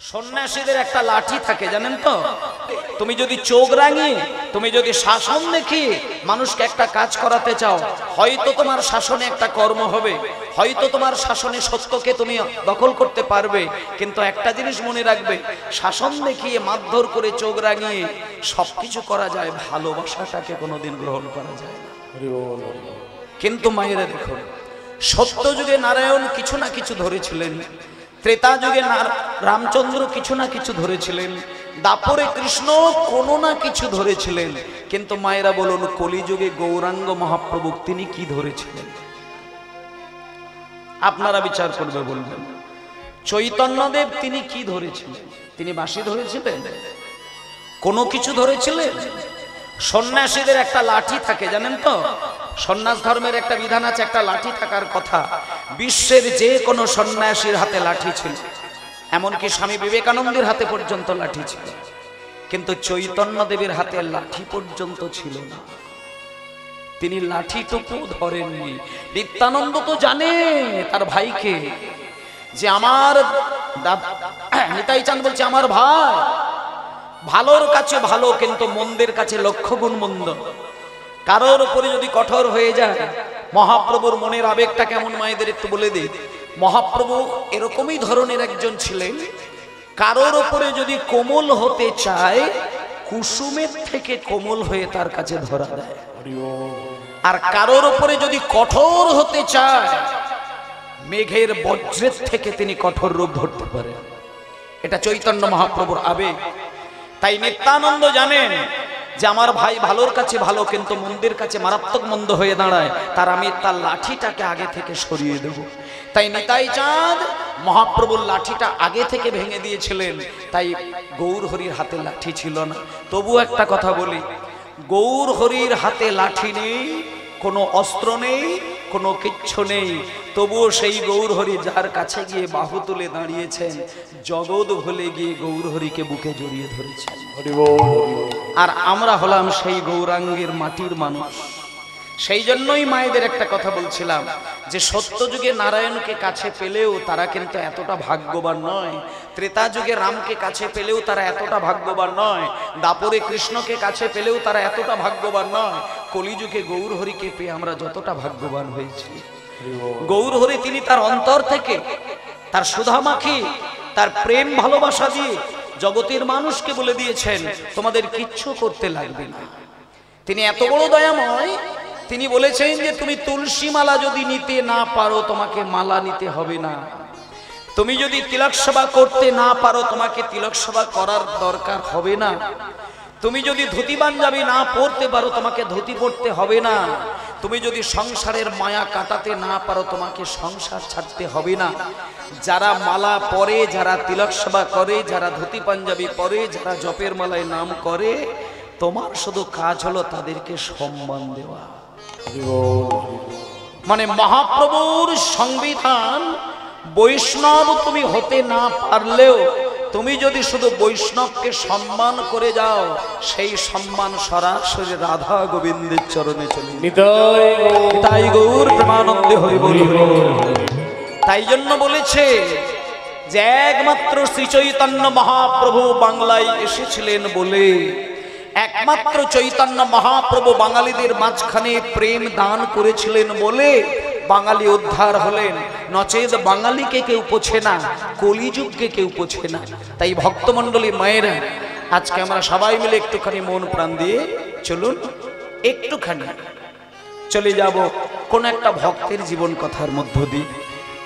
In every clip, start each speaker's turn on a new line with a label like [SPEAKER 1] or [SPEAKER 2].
[SPEAKER 1] সন্ন্যাসীদের একটা লাঠি থাকে জানেন তো। তুমি যদি চোখ রাঙিয়ে, তুমি যদি শাসন দেখিয়ে মানুষকে একটা কাজ করাতে চাও, হয়তো তোমার শাসনে একটা কর্ম হবে, হয়তো তোমার শাসনে সত্যকে তুমি দখল করতে পারবে, কিন্তু একটা জিনিস মনে রাখবে, শাসন দেখিয়ে মারধর করে চোখ রাঙিয়ে সবকিছু করা যায়, ভালোবাসাটাকে কোনোদিন গ্রহণ করা যায় না। কিন্তু মায়েরা দেখুন, সত্য যুগে নারায়ণ কিছু না কিছু ধরেছিলেন, ত্রেতা যুগে রামচন্দ্র কিছু না কিছু ধরেছিলেন, দাপরে কৃষ্ণ কোনো না কিছু ধরেছিলেন, কিন্তু মায়েরা বলুন কলিযুগে গৌরাঙ্গ মহাপ্রভু তিনি কি ধরেছিলেন? আপনারা বিচার করবে, বলবেন। চৈতন্যদেব তিনি কি ধরেছিলেন? তিনি বাঁশি ধরেছিলেন? কোনো কিছু ধরেছিলেন? সন্ন্যাসীদের একটা লাঠি থাকে জানেন তো। সন্ন্যাস ধর্মের একটা বিধান আছে, একটা লাঠি থাকার কথা। বিশ্বের যে কোনো সন্ন্যাসীর হাতে লাঠি ছিল, এমনকি স্বামী বিবেকানন্দের হাতে পর্যন্ত লাঠি ছিল, কিন্তু চৈতন্য দেবের হাতে লাঠি পর্যন্ত ছিল না। তিনি লাঠিটুকু ধরেননি। নিত্যানন্দ তো জানে তার ভাইকে, যে আমার নিতাই চাঁদ বলছে আমার ভাই ভালোর কাছে ভালো, কিন্তু মন্দের কাছে লক্ষ গুণ মন্দ। কারোর উপরে যদি কঠোর হয়ে যায়, মহাপ্রভুর মনের আবেগটা কেমন মায়েদের একটু বলে দিই। মহাপ্রভু এরকমই ধরনের একজন ছিলেন, কারোর উপরে যদি কোমল হতে চায়, কুসুমের থেকে কোমল হয়ে তার কাছে ধরা দেয়। আর কারোর উপরে যদি কঠোর হতে চায়, মেঘের বজ্রের থেকে তিনি কঠোর রূপ ধরতে পারেন। এটা চৈতন্য মহাপ্রভুর আবেগ। তাই নিত্যানন্দ জানেন যে আমার ভাই ভালোর কাছে ভালো, কিন্তু মন্দের কাছে মারাত্মক মন্দ হয়ে দাঁড়ায়, তার আমি তার লাঠিটাকে আগে থেকে সরিয়ে দেব। তাই নিতাই চাঁদ মহাপ্রভুর লাঠিটা আগে থেকে ভেঙে দিয়েছিলেন। তাই গৌর হরির হাতে লাঠি ছিল না। তবু একটা কথা বলি, গৌর হরির হাতে লাঠি নেই, কোনো অস্ত্র নেই, কোনো কিচ্ছু নেই, তবুও সেই গৌর হরি যার কাছে গিয়ে বাহু তুলে দাঁড়িয়েছেন, জগৎ ভুলে গিয়ে গৌর হরিকে বুকে জড়িয়ে ধরেছেন। আর আমরা হলাম সেই গৌরাঙ্গের মাটির মানুষ। সেই জন্যই মায়েদের একটা কথা বলছিলাম, যে সত্য যুগে নারায়ণকে কাছে পেলেও তারা কিন্তু এতটা ভাগ্যবান নয়, ত্রেতা যুগে রামকে কাছে পেলেও তারা এতটা ভাগ্যবান নয়, দাপরে কৃষ্ণকে কাছে পেলেও তারা এতটা ভাগ্যবান নয়, কলিযুগে গৌর হরিকে পেয়ে আমরা যতটা ভাগ্যবান হয়েছি। গৌর হরি তিনি তার অন্তর থেকে, তার সুধামাখি, তার প্রেম ভালোবাসা দিয়ে জগতের মানুষকে বলে দিয়েছেন তোমাদের কিচ্ছু করতে লাগবে না। তিনি এত বড় দয়াময়, তিনি বলেছেন যে তুমি তুলসী মালা যদি নিতে না পারো, তোমাকে মালা নিতে হবে না। তুমি যদি তিলক সেবা করতে না পারো, তোমাকে তিলক সেবা করার দরকার হবে না। তুমি যদি ধুতি পাঞ্জাবি না পরতে পারো, তোমাকে ধুতি পরতে হবে না। তুমি যদি সংসারের মায়া কাটাতে না পারো, তোমাকে সংসার ছাড়তে হবে না। যারা মালা পরে, যারা তিলক সেবা করে, যারা ধুতি পাঞ্জাবি পরে, যারা জপের মালায় নাম করে, তোমার শুধু কাজ হলো তাদেরকে সম্মান দেওয়া। মানে মহাপ্রভুর সংবিধান, বৈষ্ণব তুমি হতে না পারলেও তুমি যদি শুধু বৈষ্ণবকে সম্মান করে যাও, সেই সম্মান সরাসরি রাধা গোবিন্দের চরণে চলে। তাই গৌর প্রেমানন্দে হরি বল। তাই জন্য বলেছে যে একমাত্র শ্রী চৈতন্য মহাপ্রভু বাংলায় এসেছিলেন বলে, একমাত্র চৈতন্য মহাপ্রভু বাঙালিদের মাঝখানে প্রেম দান করেছিলেন বলে বাঙালি উদ্ধার হলেন। নচেত বাঙালিকে কেউ পোছে না, কলিযুগকে কেউ পোছে না। তাই ভক্তমণ্ডলী মায়েরা, আজকে আমরা সবাই মিলে একটুখানি মন প্রাণ দিয়ে চলুন, একটুখানি চলে যাব কোন একটা ভক্তের জীবন কথার মধ্য দিয়ে।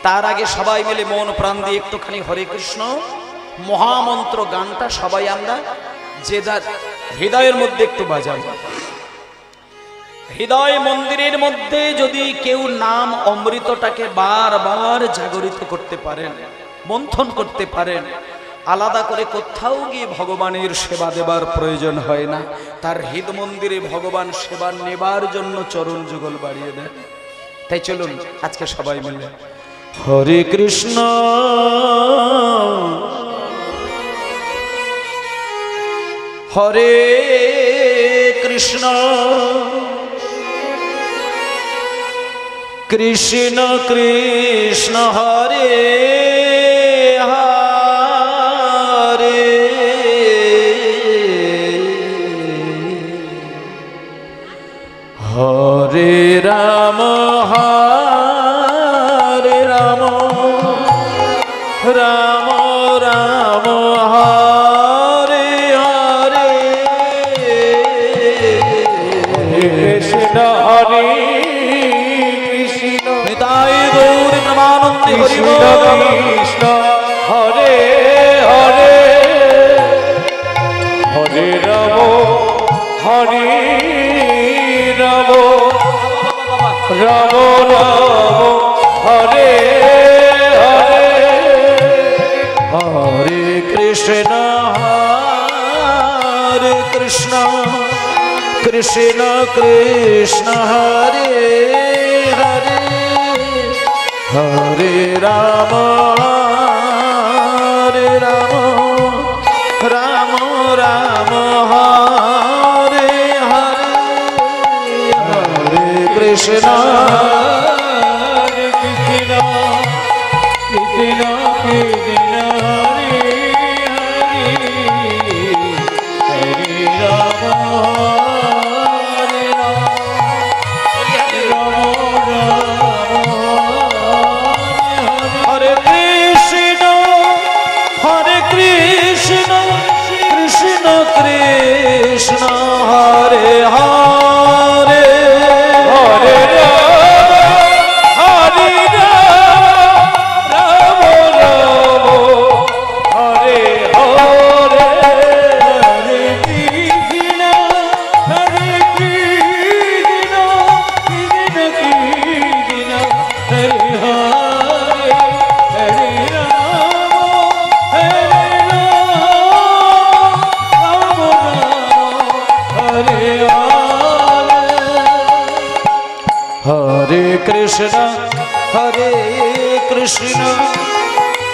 [SPEAKER 1] তার আগে সবাই মিলে মন প্রাণ দিয়ে একটুখানি হরে কৃষ্ণ মহামন্ত্র গানটা সবাই আমরা যে যার হৃদয়ের মধ্যে একটু বাজাবো। হৃদয় মন্দিরের মধ্যে যদি কেউ নাম অমৃতটাকে বারবার জাগরিত করতে পারেন, মন্থন করতে পারেন, আলাদা করে কোথাও গিয়ে ভগবানের সেবা দেবার প্রয়োজন হয় না। তার হৃদ মন্দিরে ভগবান সেবা নেবার জন্য চরণ যুগল বাড়িয়ে দেন। তাই চলুন আজকে সবাই মিলে হরে কৃষ্ণ হরে কৃষ্ণ কৃষ্ণ কৃষ্ণ হরে হরে রাম হরে হরে
[SPEAKER 2] কৃষ্ণ হরে কৃষ্ণ
[SPEAKER 1] নিতাই গৌর প্রেমানন্দে হরি
[SPEAKER 2] কৃষ্ণ কৃষ্ণ হরে হরে হরে রাম হরে রাম রাম রাম হরে হরে
[SPEAKER 1] হরে কৃষ্ণ হরে কৃষ্ণ কৃষ্ণ কৃষ্ণ হরে হরে হরে রাম রাম রাম হরে হরে হরে কৃষ্ণ
[SPEAKER 2] কৃষ্ণ কৃষ্ণ কৃষ্ণ হরে হরে হরে রাম
[SPEAKER 1] হরে কৃষ্ণ কৃষ্ণ কৃষ্ণ হরে হরে
[SPEAKER 2] হরে হরে রাম রাম হরে হরে হরে কৃষ্ণ কৃষ্ণ কৃষ্ণ হরে হরে হরে
[SPEAKER 1] হরে কৃষ্ণ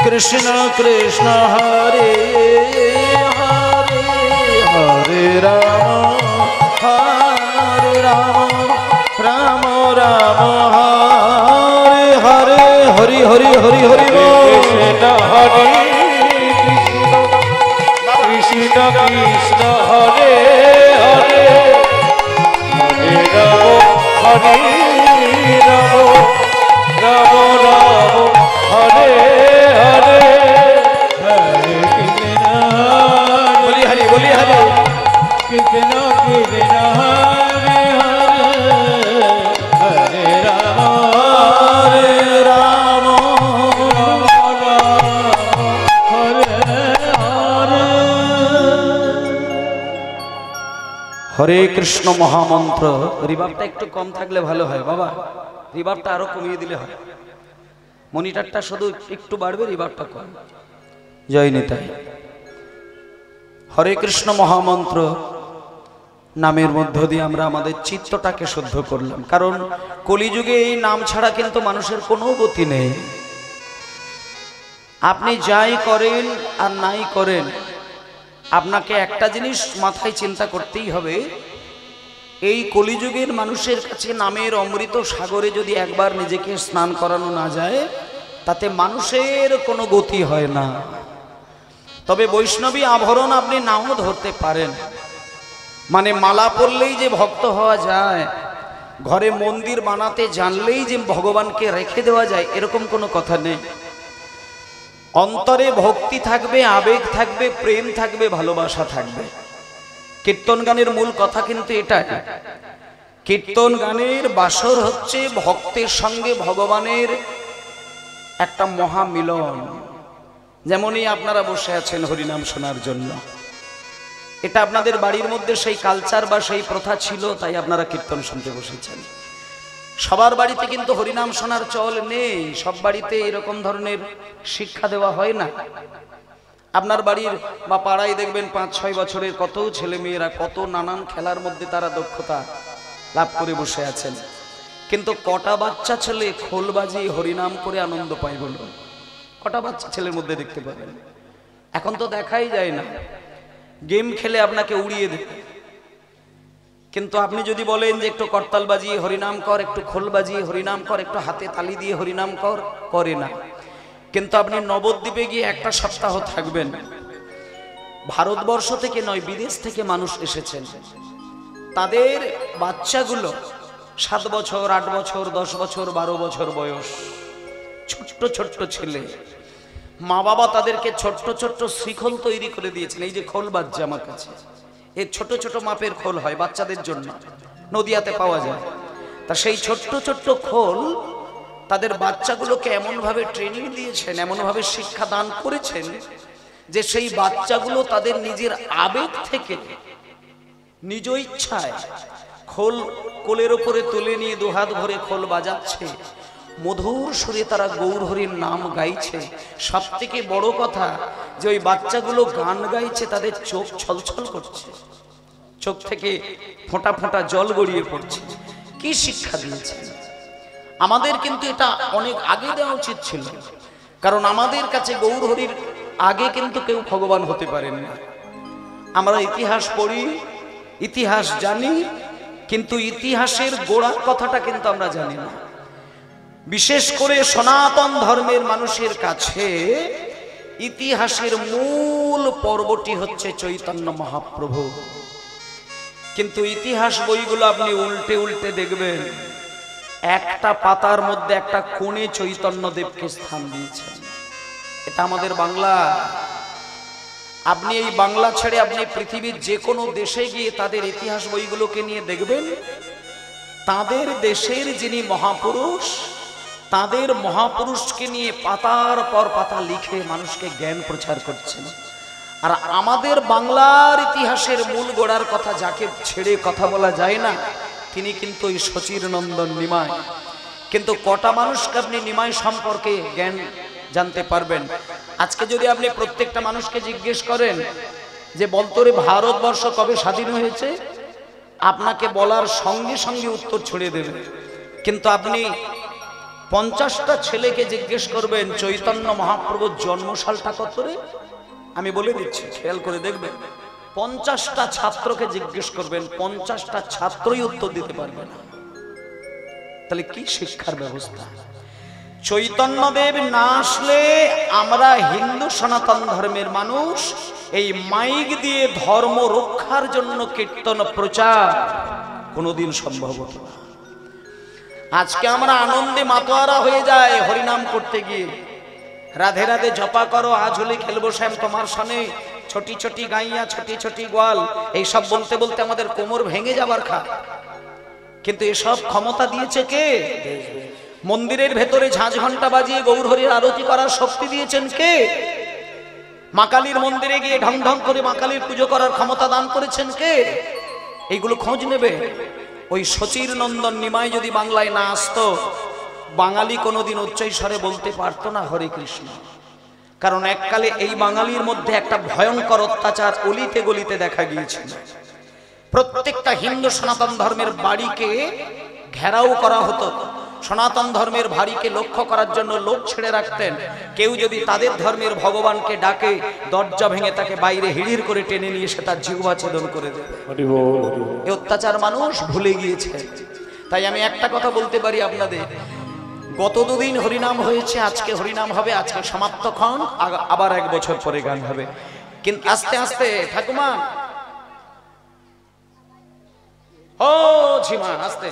[SPEAKER 1] কৃষ্ণ কৃষ্ণ হরে হরে হরে রাম রাম রাম হরে হরে হরি হরি হরি হরি
[SPEAKER 2] কৃষ্ণ হরে কৃষ্ণ কৃষ্ণ হরে হরে হরে রাম হরে রাম রাম রাম হরে হরে হরে কৃষ্ণ
[SPEAKER 1] বলি হরি বলি হরি
[SPEAKER 2] কৃষ্ণ কৃষ্ণ হরে হরে হরে রাম
[SPEAKER 1] হরে রাম হরে কৃষ্ণ মহামন্ত্র। রিভাবটা একটু কম থাকলে ভালো হয় বাবা, রিভাবটা আরো কমিয়ে দিলে হয়। মনিটরটা শুধু একটু বাড়বে, রিভাবটা কম। জয় নিতাই। হরে কৃষ্ণ মহামন্ত্র নামের মধ্য দিয়ে আমরা আমাদের চিত্তটাকে শুদ্ধ করলাম, কারণ কলিযুগে এই নাম ছাড়া কিন্তু মানুষের কোনো গতি নেই। আপনি যাই করেন আর নাই করেন, আপনাকে একটা জিনিস মাথায় চিন্তা করতেই হবে, এই কলিযুগের মানুষের কাছে নামের অমৃত সাগরে যদি একবার নিজেকে স্নান করানো না যায়, তাতে মানুষের কোনো গতি হয় না। তবে বৈষ্ণবী আভরণ আপনি নাও ধরতে পারেন, মানে মালা পরলেই যে ভক্ত হওয়া যায়, ঘরে মন্দির বানাতে জানলেই যে ভগবানকে রেখে দেওয়া যায়, এরকম কোনো কথা নেই। অন্তরে ভক্তি থাকবে, আবেগ থাকবে, প্রেম থাকবে, ভালোবাসা থাকবে। কীর্তন গানের মূল কথা কিন্তু এটাই। কীর্তন গানের বাসর হচ্ছে ভক্তের সঙ্গে ভগবানের একটা মহামিলন। যেমনই আপনারা বসে আছেন হরিনাম শোনার জন্য, এটা আপনাদের বাড়ির মধ্যে সেই কালচার বা সেই প্রথা ছিল, তাই আপনারা কীর্তন শুনতে বসেছেন। সবার বাড়িতে কিন্তু হরিনাম শোনার চল নেই, সব বাড়িতে এরকম ধরনের শিক্ষা দেওয়া হয় না। আপনার বাড়ির বা পাড়ায় দেখবেন 5-6 বছরের কত ছেলে মেয়েরা কত নানান খেলার মধ্যে তারা দক্ষতা লাভ করে বসে আছেন, কিন্তু কটা বাচ্চা ছেলে খোল বাজিয়ে হরিনাম করে আনন্দ পায় বলুন? কটা বাচ্চা ছেলের মধ্যে দেখতে পাবেন? এখন তো দেখাই যায় না। গেম খেলে আপনাকে উড়িয়ে দেবে, কিন্তু আপনি যদি বলেন যে একটু করতাল বাজিয়ে হরিনাম কর, একটু খোল বাজিয়ে হরিনাম কর, একটু হাতে তালি দিয়ে হরিনাম কর, করে না। কিন্তু আপনি নবদ্বীপে গিয়ে একটা সপ্তাহ থাকবেন, ভারতবর্ষ থেকে নয় বিদেশ থেকে মানুষ এসেছেন, তাদের বাচ্চাগুলো 7 বছর 8 বছর 10 বছর 12 বছর বয়স, ছোট্ট ছোট্ট ছেলে, মা বাবা তাদেরকে ছোট্ট ছোট্ট শিখল তৈরি করে দিয়েছেন। এই যে খোল বাজছে আমার কাছে, এই ছোট ছোট মাপের খোল হয় বাচ্চাদের জন্য, নদিয়াতে পাওয়া যায়। তা সেই ছোট্ট ছোট্ট খোল তাদের বাচ্চাগুলোকে এমনভাবে ট্রেনিং দিয়েছেন, এমনভাবে শিক্ষা দান করেছেন যে সেই বাচ্চাগুলো তাদের নিজের আবেগ থেকে নিজ ইচ্ছায় খোল কোলের ওপরে তুলে নিয়ে দুহাত ভরে খোল বাজাচ্ছে, মধুর সুরে তারা গৌর হরির নাম গাইছে। সব থেকে বড় কথা যে ওই বাচ্চাগুলো গান গাইছে, তাদের চোখ ছলছল করছে, চোখ থেকে ফোঁটা ফোঁটা জল গড়িয়ে পড়ছে। কি শিক্ষা দিয়েছে! আমাদের কিন্তু এটা অনেক আগে দেওয়া উচিত ছিল, কারণ আমাদের কাছে গৌর হরির আগে কিন্তু কেউ ভগবান হতে পারেন না। আমরা ইতিহাস পড়ি, ইতিহাস জানি, কিন্তু ইতিহাসের গোড়ার কথাটা কিন্তু আমরা জানি না। বিশেষ করে সনাতন ধর্মের মানুষের কাছে ইতিহাসের মূল পর্বটি হচ্ছে চৈতন্য মহাপ্রভু। কিন্তু ইতিহাস বইগুলো আপনি উল্টে উল্টে দেখবেন, একটা পাতার মধ্যে একটা কোণে চৈতন্যদেবকে স্থান দিয়েছেন। এটা আমাদের বাংলা। আপনি এই বাংলা ছেড়ে আপনি পৃথিবীর যে কোনো দেশে গিয়ে তাদের ইতিহাস বইগুলোকে নিয়ে দেখবেন, তাদের দেশের যিনি মহাপুরুষ, তাদের মহাপুরুষকে নিয়ে পাতার পর পাতা লিখে মানুষকে জ্ঞান প্রচার করছেন। আর আমাদের বাংলার ইতিহাসের মূল গোড়ার কথা যাকে ছেড়ে কথা বলা যায় না, তিনি কিন্তু ওই শচীর নন্দন নিমাই। কিন্তু কটা মানুষকে আপনি নিমাই সম্পর্কে জ্ঞান জানতে পারবেন? আজকে যদি আপনি প্রত্যেকটা মানুষকে জিজ্ঞেস করেন যে বলতো রে ভারতবর্ষ কবে স্বাধীন হয়েছে, আপনাকে বলার সঙ্গে সঙ্গে উত্তর ছড়িয়ে দেবে। কিন্তু আপনি 50টা ছেলেকে জিজ্ঞেস করবেন চৈতন্য মহাপ্রভুর জন্মসালটা কত রে, আমি বলে দিচ্ছি, খেয়াল করে দেখবেন। 50টা ছাত্রকে জিজ্ঞেস করবেন, 50টা ছাত্রই উত্তর দিতে পারবে না। তাহলে কি শিক্ষার ব্যবস্থা! চৈতন্যদেব না আসলে আমরা হিন্দু সনাতন ধর্মের মানুষ এই মাইক দিয়ে ধর্ম রক্ষার জন্য কীর্তন প্রচার কোনোদিন সম্ভব হতো না। আজকে আমরা আনন্দে মাতোয়ারা হয়ে যায় হরিনাম করতে গিয়ে, রাধে রাধে জপা করো, আজ হলে খেলবো শ্যাম তোমার সনে, ছোটি ছোটি গাইয়া ছোটি ছোটি গোয়াল, এইসব বলতে বলতে আমাদের কোমর ভেঙে যাবার খা। কিন্তু এসব ক্ষমতা দিয়েছে কে? মন্দিরের ভেতরে ঝাঁঝ ঘন্টা বাজিয়ে গৌর হরির আরতি করার শক্তি দিয়েছেন কে? মা কালীর মন্দিরে গিয়ে ঢং ঢং করে মা কালীর পুজো করার ক্ষমতা দান করেছেন কে? এইগুলো খোঁজ নেবে। ওই শচীর নন্দন নিমাই যদি বাংলায় না আসতো, বাঙালি কোনোদিন উচ্চৈস্বরে বলতে পারতো না হরে কৃষ্ণ। কারণ এককালে এই বাঙালির মধ্যে একটা ভয়ঙ্কর অত্যাচার অলিতে গলিতে দেখা গিয়েছিল। প্রত্যেকটা হিন্দু সনাতন ধর্মের বাড়িকে ঘেরাও করা হতো, সনাতন ধর্মের বাড়িকে লক্ষ্য করার জন্য লোক ছেড়ে রাখতেন। কেউ যদি তাদের ধর্মের ভগবানকে ডাকে, দরজা ভেঙে তাকে বাইরে হিড়ির করে টেনে নিয়ে সে তার জিহ্বা ছেদন করে দেবে। এই অত্যাচার মানুষ ভুলে গিয়েছে। তাই আমি একটা কথা বলতে পারি আপনাদের, গত দুদিন হরিনাম হয়েছে, আজকে হরিনাম হবে, আজকে সমাপ্তক্ষণ, আবার 1 বছর পরে গান হবে। কিন্তু আস্তে আস্তে ঠাকুমা, ও ঝিমা আস্তে,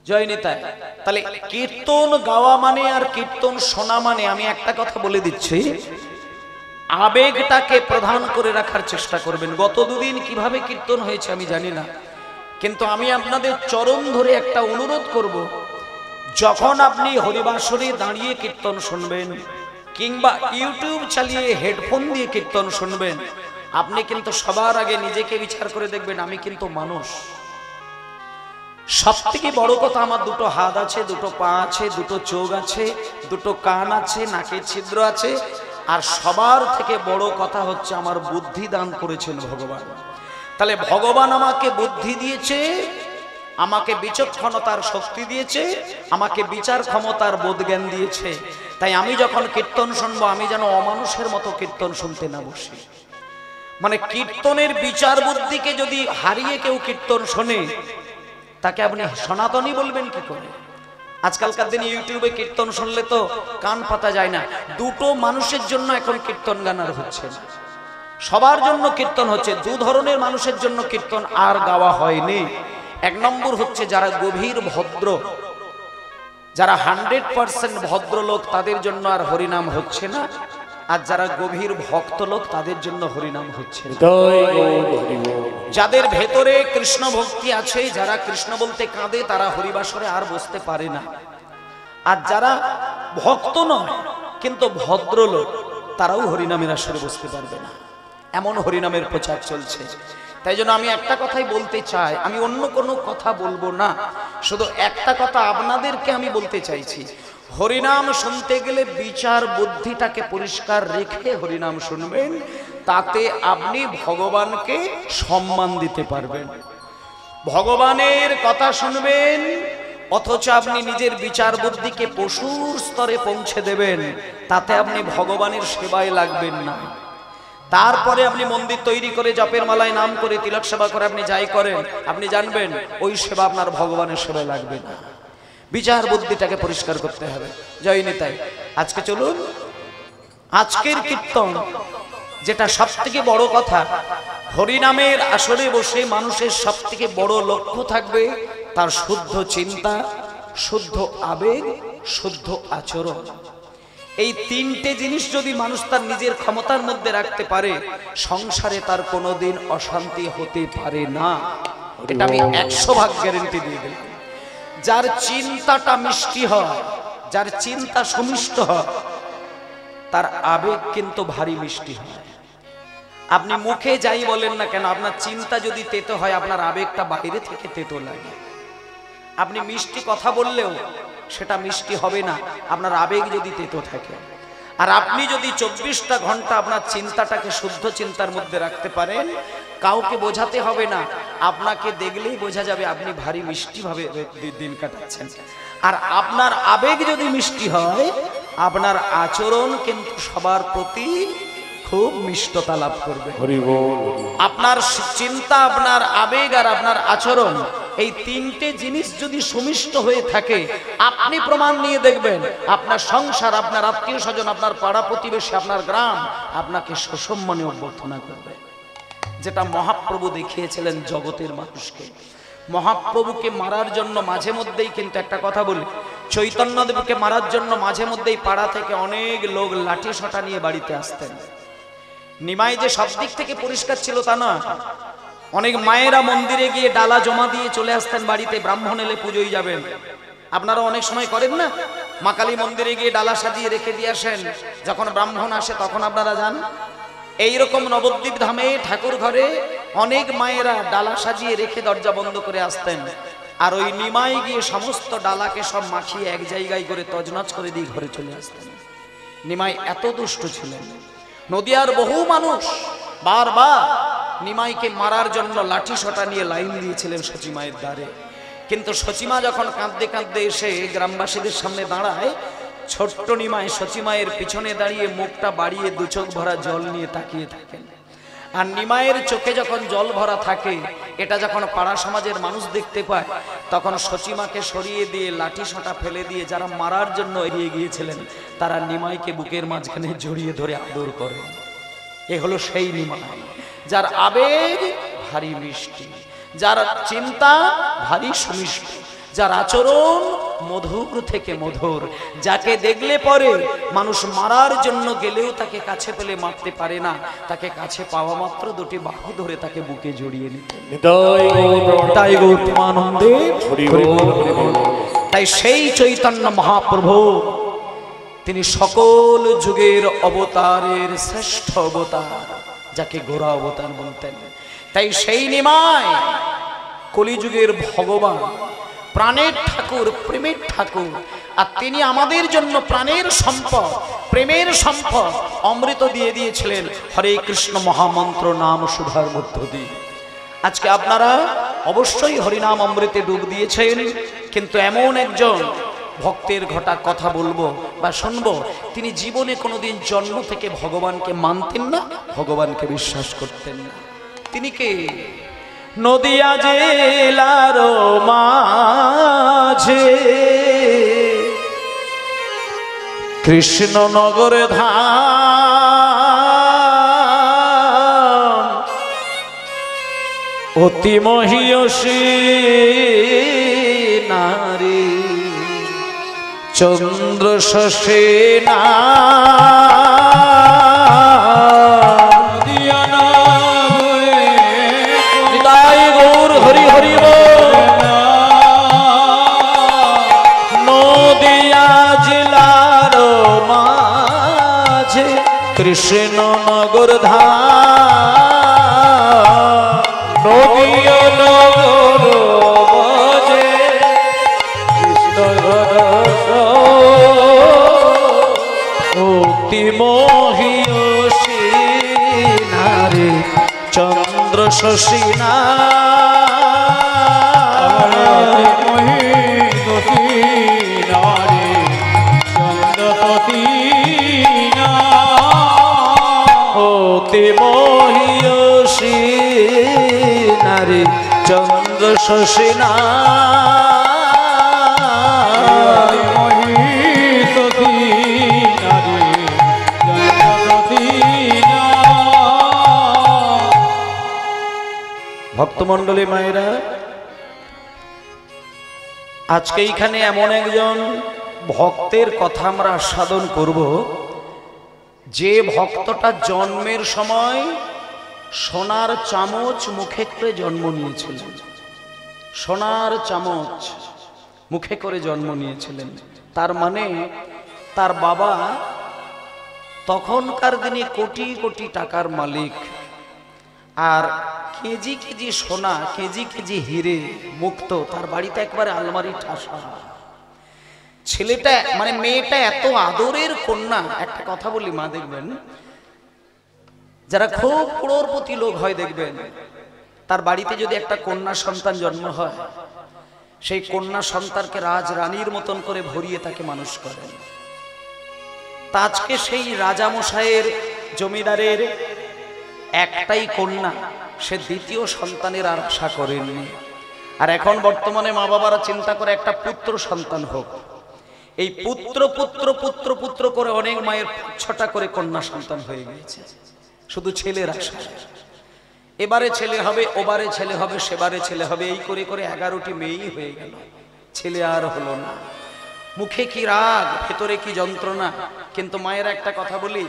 [SPEAKER 1] জয় নিতাই। তাহলে কীর্তন গাওয়া মানে আর কীর্তন শোনা মানে, আমি একটা কথা বলে দিচ্ছি, আবেগটাকে প্রধান করে রাখার চেষ্টা করবেন। গত দুদিন কিভাবে কীর্তন হয়েছে আমি জানি না, কিন্তু আমি আপনাদের চরণ ধরে একটা অনুরোধ করব, যখন আপনি হরিবাসরে দাঁড়িয়ে কীর্তন শুনবেন কিংবা ইউটিউব চালিয়ে হেডফোন দিয়ে কীর্তন শুনবেন, আপনি কিন্তু সবার আগে নিজেকে বিচার করে দেখবেন, আমি কিন্তু মানুষ। সব থেকে বড় কথা, আমার 2টো হাত আছে, 2টো পা আছে, 2টো চোখ আছে, 2টো কান আছে, নাকের ছিদ্র আছে, আর সবার থেকে বড় কথা হচ্ছে আমার বুদ্ধি দান করেছেন ভগবান। তাহলে ভগবান আমাকে বুদ্ধি দিয়েছে, আমাকে বিচক্ষণতার শক্তি দিয়েছে, আমাকে বিচার ক্ষমতার বোধ জ্ঞান দিয়েছে। তাই আমি যখন কীর্তন শুনবো, আমি যেন অমানুষের মতো কীর্তন শুনতে না বসি। মানে কীর্তনের বিচার বুদ্ধিকে যদি হারিয়ে কেউ কীর্তন শোনে, তাকে আপনি সনাতনী বলবেন কি করে? আজকালকার দিনে ইউটিউবে কীর্তন শুনলে তো কান পাতা যায় না। 2টো মানুষের জন্য এখন কীর্তন গান আর হচ্ছে না, সবার জন্য কীর্তন হচ্ছে। 2 ধরনের মানুষের জন্য কীর্তন আর গাওয়া হয়নি। 1 নম্বর হচ্ছে যারা গভীর ভদ্র, যারা 100% ভদ্রলোক তাদের জন্য আর হরিনাম হচ্ছে না, আর যারা গভীর ভক্ত লোক তাদের জন্য হরিনাম হচ্ছে না। যাদের ভেতরে কৃষ্ণ ভক্তি আছে, যারা কৃষ্ণ বলতে কাঁদে, তারা হরিবাসরে আর বসতে পারে না। আর যারা ভক্ত নয় কিন্তু ভদ্রলোক, তারাও হরিনামের আসরে বসতে পারবে না। এমন হরিনামের প্রচার চলছে। তাই জন্য আমি একটা কথাই বলতে চাই, আমি অন্য কোনো কথা বলবো না, শুধু একটা কথা আপনাদেরকে আমি বলতে চাইছি, হরিনাম শুনতে গেলে বিচার বুদ্ধিটাকে পরিষ্কার রেখে হরিনাম শুনবেন, তাতে আপনি ভগবানকে সম্মান দিতে পারবেন। ভগবানের কথা শুনবেন অথচ আপনি নিজের বিচার বুদ্ধিকে পশুর স্তরে পৌঁছে দেবেন, তাতে আপনি ভগবানের সেবায় লাগবেন না। তারপরে আপনি মন্দির তৈরি করে জপের মালায় নাম করে তিলক সেবা করে আপনি যাই করেন, আপনি জানবেন ওই সেবা আপনার ভগবানের সেবায় লাগবে না। বিচার বুদ্ধিটাকে পরিষ্কার করতে হবে। জয় নিতাই। আজকে চলুন, আজকের কীর্তন যেটা সব থেকে বড় কথা, হরিনামের আসরে বসে মানুষের সব থেকে বড় লক্ষ্য থাকবে তার শুদ্ধ চিন্তা, শুদ্ধ আবেগ, শুদ্ধ আচরণ। এই তিনটে জিনিস যদি মানুষ তার নিজের ক্ষমতার মধ্যে রাখতে পারে, সংসারে তার কোনোদিন অশান্তি হতে পারে না। এটা আমি 100% গ্যারেন্টি দিয়ে দিলাম। যার চিন্তাটা মিষ্টি হয়, যার চিন্তা সুমিষ্ট হয়, তার আবেগ কিন্তু ভারী মিষ্টি হয়। আপনি মুখে যাই বলেন না কেন, আপনার চিন্তা যদি তেতো হয়, আপনার আবেগটা বাইরে থেকে তেতো লাগে। আপনি মিষ্টি কথা বললেও সেটা মিষ্টি হবে না, আপনার আবেগ যদি তেতো থাকে। আর আপনি যদি 24টা ঘন্টা আপনার চিন্তাটাকে শুদ্ধ চিন্তার মধ্যে রাখতে পারেন, কাউকে বোঝাতে হবে না, আপনাকে দেখলেই বোঝা যাবে আপনি ভারী মিষ্টি ভাবে দিন কাটাচ্ছেন। আর আপনার আবেগ যদি মিষ্টি হয়, আপনার আচরণ কিন্তু সবার প্রতি খুব মিষ্টতা লাভ করবে। আপনার চিন্তা, আপনার আবেগ আর আপনার আচরণ, এই তিনটে জিনিস যদি সুমিষ্ট হয়ে থাকে, আপনি প্রমাণ নিয়ে দেখবেন আপনার সংসার, আপনার আত্মীয় স্বজন, আপনার পাড়া প্রতিবেশী, আপনার গ্রাম আপনাকে সসম্মানে অভ্যর্থনা করবে। যেটা মহাপ্রভু দেখিয়েছিলেন জগতের মানুষকে। মহাপ্রভুকে মারার জন্য মাঝে মধ্যেই, কিন্তু একটা কথা বলি, চৈতন্যদেবকে মারার জন্য মাঝে মধ্যেই পাড়া থেকে অনেক লোক লাঠি সোঁটা নিয়ে বাড়িতে আসতেন। নিমাই যে সব দিক থেকে পরিষ্কার ছিল তা না, অনেক মায়েরা মন্দিরে গিয়ে ডালা জমা দিয়ে চলে আসতেন বাড়িতে, ব্রাহ্মণ এলে পুজোয় যাবেন। আপনারা অনেক সময় করেন না, মা কালী মন্দিরে গিয়ে ডালা সাজিয়ে রেখে দিয়ে আসেন, যখন ব্রাহ্মণ আসে তখন আপনারা যান। এইরকম নবদ্বীপ ধামে ঠাকুর ঘরে অনেক মায়েরা ডালা সাজিয়ে রেখে দরজা বন্ধ করে আসতেন, আর ওই নিমাই গিয়ে সমস্ত ডালাকে সব মাখিয়ে এক জায়গায় করে তজনজ করে দিয়ে ঘরে চলে আসতেন। নিমাই এত দুষ্ট ছিলেন, নদিয়ার বহু মানুষ বারবার নিমাইকে মারার জন্য লাঠি সোঁটা নিয়ে লাইন দিয়েছিলেন সচিমায়ের দ্বারে। কিন্তু সচিমা যখন কাঁদতে কাঁদতে এসে গ্রামবাসীদের সামনে দাঁড়ায়, ছোট্ট নিমাই সচিমায়ের পিছনে দাঁড়িয়ে মুখটা বাড়িয়ে দু চোখ ভরা জল নিয়ে তাকিয়ে থাকেন। আর নিমাইয়ের চোখে যখন জল ভরা থাকে, এটা যখন পাড়া সমাজের মানুষ দেখতে পায়, তখন সচিমাকে সরিয়ে দিয়ে লাঠি সোঁটা ফেলে দিয়ে যারা মারার জন্য এগিয়ে গিয়েছিলেন, তারা নিমাইকে বুকের মাঝখানে জড়িয়ে ধরে আদর করে। এ হলো সেই নিমাই, যার আবেগ ভারী মিষ্টি, যার চিন্তা ভারী সুমিষ্ট, যার আচরণ মধুর থেকে মধুর, যাকে দেখলে পরে মানুষ মারার জন্য গেলেও তাকে কাছে পেলে মারতে পারে না, তাকে কাছে পাওয়া মাত্র দুটি বাহু ধরে তাকে বুকে জড়িয়ে নিতেন। তাই গৌতমানন্দে, তাই সেই চৈতন্য মহাপ্রভু তিনি সকল যুগের অবতারের শ্রেষ্ঠ অবতার, যাকে গোরা অবতার বলতেন। তাই সেই নিমাই কলিযুগের ভগবান, প্রাণের ঠাকুর, প্রেমের ঠাকুর, আর তিনি আমাদের জন্য প্রাণের সম্পদ, প্রেমের সম্পদ অমৃত দিয়ে দিয়েছিলেন হরে কৃষ্ণ মহামন্ত্র নাম সুধার মধ্য দিয়ে। আজকে আপনারা অবশ্যই হরিনাম অমৃতে ডুব দিয়েছেন, কিন্তু এমন একজন ভক্তের ঘটা কথা বলবো বা শুনবো, তিনি জীবনে কোনোদিন জন্ম থেকে ভগবানকে মানতেন না, ভগবানকে বিশ্বাস করতেন না। তিনি কে? নদিয়া জেলার মাঝে কৃষ্ণনগর ধাম, অতি মহিয়সী নারী চন্দ্র শোষেনা নিতাই গৌর হরি হরি নদিয়া জেলার মাঝে কৃষ্ণনগর ধাম
[SPEAKER 2] নদিয়া নগর বাজে কৃষ্ণঘর
[SPEAKER 1] অতি মহিয়সী নারী চন্দ্র শশীনা অতি মহিয়সী নারী চন্দ্র শশীনা ভক্তমণ্ডলী মায়েরা, আজকে এইখানে এমন একজন ভক্তের কথা আমরা আস্বাদন করব, যে ভক্তটা জন্মের সময় সোনার চামচ মুখে করে জন্ম নিয়েছিলেন। সোনার চামচ মুখে করে জন্ম নিয়েছিলেন, তার মানে তার বাবা তখনকার দিনে কোটি কোটি টাকার মালিক, আর কেজি কেজি সোনা কেজি কেজি হিরে মুক্ত তার বাড়িতে একবারে আলমারি ঠাসা। ছেলেটা মানে মেয়েটা এত আদরের কন্যা। একটা কথা বলি মা, দেখবেন যারা খুব ক্রোড়পতি লোক হয়, দেখবেন তার বাড়িতে যদি একটা কন্যা সন্তান জন্ম হয়, সেই কন্যা সন্তানকে রাজ রানীর মতন করে ভরিয়ে তাকে মানুষ করেন। তা আজকে সেই রাজামশাইয়ের জমিদারের একটাই কন্যা, সে দ্বিতীয় সন্তানের আর আশা করেননি। আর এখন বর্তমানে মা বাবারা চিন্তা করে একটা পুত্র সন্তান হোক। এই পুত্র পুত্র পুত্র পুত্র করে অনেক মায়ের 6টা করে কন্যা সন্তান হয়ে গেছে, শুধু ছেলের আশা। এবারে ছেলে হবে, ওবারে ছেলে হবে, সেবারে ছেলে হবে, এই করে করে 11টি মেয়েই হয়ে গেল, ছেলে আর হলো না। মুখে কি রাগ, ভেতরে কি যন্ত্রণা। কিন্তু মায়ের একটা কথা বলি,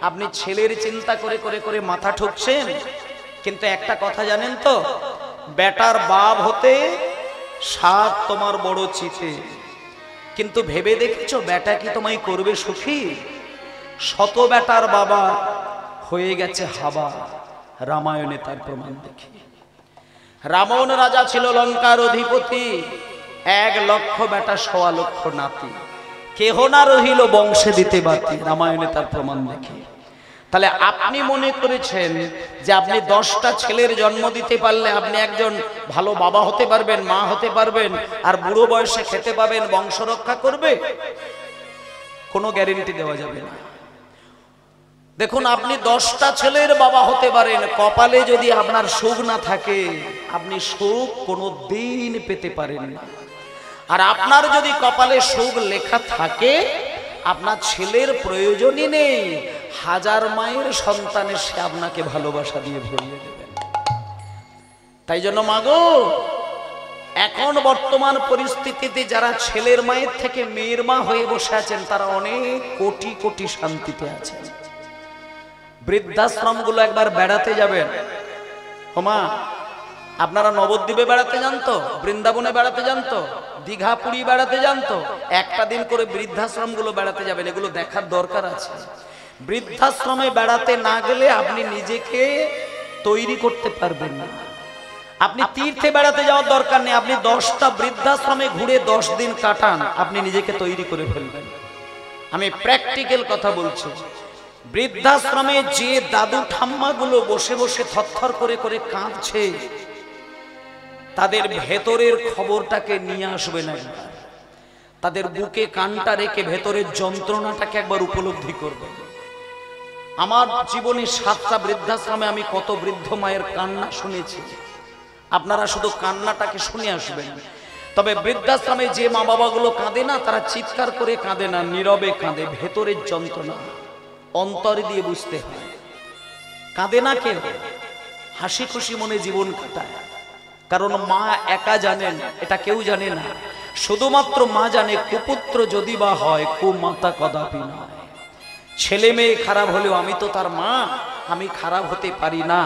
[SPEAKER 1] আপনি ছেলের চিন্তা করে করে করে মাথা ঠুকছেন, কিন্তু একটা কথা জানেন তো, বেটার বাপ হতে সাত তোমার বড় চিতে। কিন্তু ভেবে দেখেছো বেটা কি তোমায় করবে সুখী? শত বেটার বাবা হয়ে গেছে হাবা, রামায়ণে তার প্রমাণ দেখি। রাবণ রাজা ছিল লঙ্কার অধিপতি, 1 লক্ষ বেটা 1.25 লক্ষ নাতি, কেহ না রহিল বংশে দিতে বাতি, রামায়ণে তার প্রমাণ দেখি। তাহলে আপনি মনে করেছেন যে আপনি 10টা ছেলের জন্ম দিতে পারলে আপনি একজন ভালো বাবা হতে পারবেন, মা হতে পারবেন, আর বুড়ো বয়সে খেতে পাবেন, বংশ রক্ষা করবে? কোনো গ্যারেন্টি দেওয়া যাবে না। দেখুন, আপনি 10টা ছেলের বাবা হতে পারেন, কপালে যদি আপনার সুখ না থাকে আপনি সুখ কোনো দিন পেতে পারেন না। আর আপনার যদি কপালে সুখ লেখা থাকে, আপনার ছেলের প্রয়োজনই নেই, 1000 মায়ের সন্তানের সে আপনাকে ভালোবাসা দিয়ে ভরিয়ে দেবেন। তাই জন্য মাগো, এখন বর্তমান পরিস্থিতিতে যারা ছেলের মায়ের থেকে মেয়ের মা হয়ে বসে আছেন, তারা অনেক কোটি কোটি শান্তিতে আছেন। বৃদ্ধাশ্রমগুলো একবার বেড়াতে যাবেন। ওমা, আপনারা নবদ্বীপে বেড়াতে যান তো, বৃন্দাবনে বেড়াতে যান তো, দীঘা পুরী বেড়াতে যান তো, একটা দিন করে বৃদ্ধাশ্রমগুলো বেড়াতে যাবেন, এগুলো দেখার দরকার আছে। বৃদ্ধাশ্রমে বেড়াতে না গেলে আপনি নিজেকে তৈরি করতে পারবেন না। আপনি তীর্থে বেড়াতে যাওয়ার দরকার নেই, আপনি 10টা বৃদ্ধাশ্রমে ঘুরে 10 দিন কাটান, আপনি নিজেকে তৈরি করে ফেলবেন। আমি প্র্যাকটিক্যাল কথা বলছি। বৃদ্ধাশ্রমে যে দাদু ঠাম্মাগুলো বসে বসে থরথর করে করে কাঁদছে, তাদের ভেতরের খবরটাকে নিয়ে আসবেন একবার, তাদের বুকে কানটা রেখে ভেতরের যন্ত্রণাটাকে একবার উপলব্ধি করবেন। আমার জীবনে 7টা বৃদ্ধাশ্রমে আমি কত বৃদ্ধ মায়ের কান্না শুনেছি, আপনারা শুধু কান্নাটাকে শুনে আসবেন। তবে বৃদ্ধাশ্রমে যে মা বাবাগুলো কাঁদে না, তারা চিৎকার করে কাঁদে না, নীরবে কাঁদে, ভেতরের যন্ত্রণা অন্তর দিয়ে বুঝতে হয়। কাঁদে না কেউ, হাসি খুশি মনে জীবন কাটায়, কারণ মা একা জানেন, এটা কেউ জানে না। শুধুমাত্র মা জানে কুপুত্র যদি বা হয় কুমাতা কদাপি নয়। ছেলে মেয়ে খারাপ হলেও আমি তো তার মা, আমি খারাপ হতে পারি না।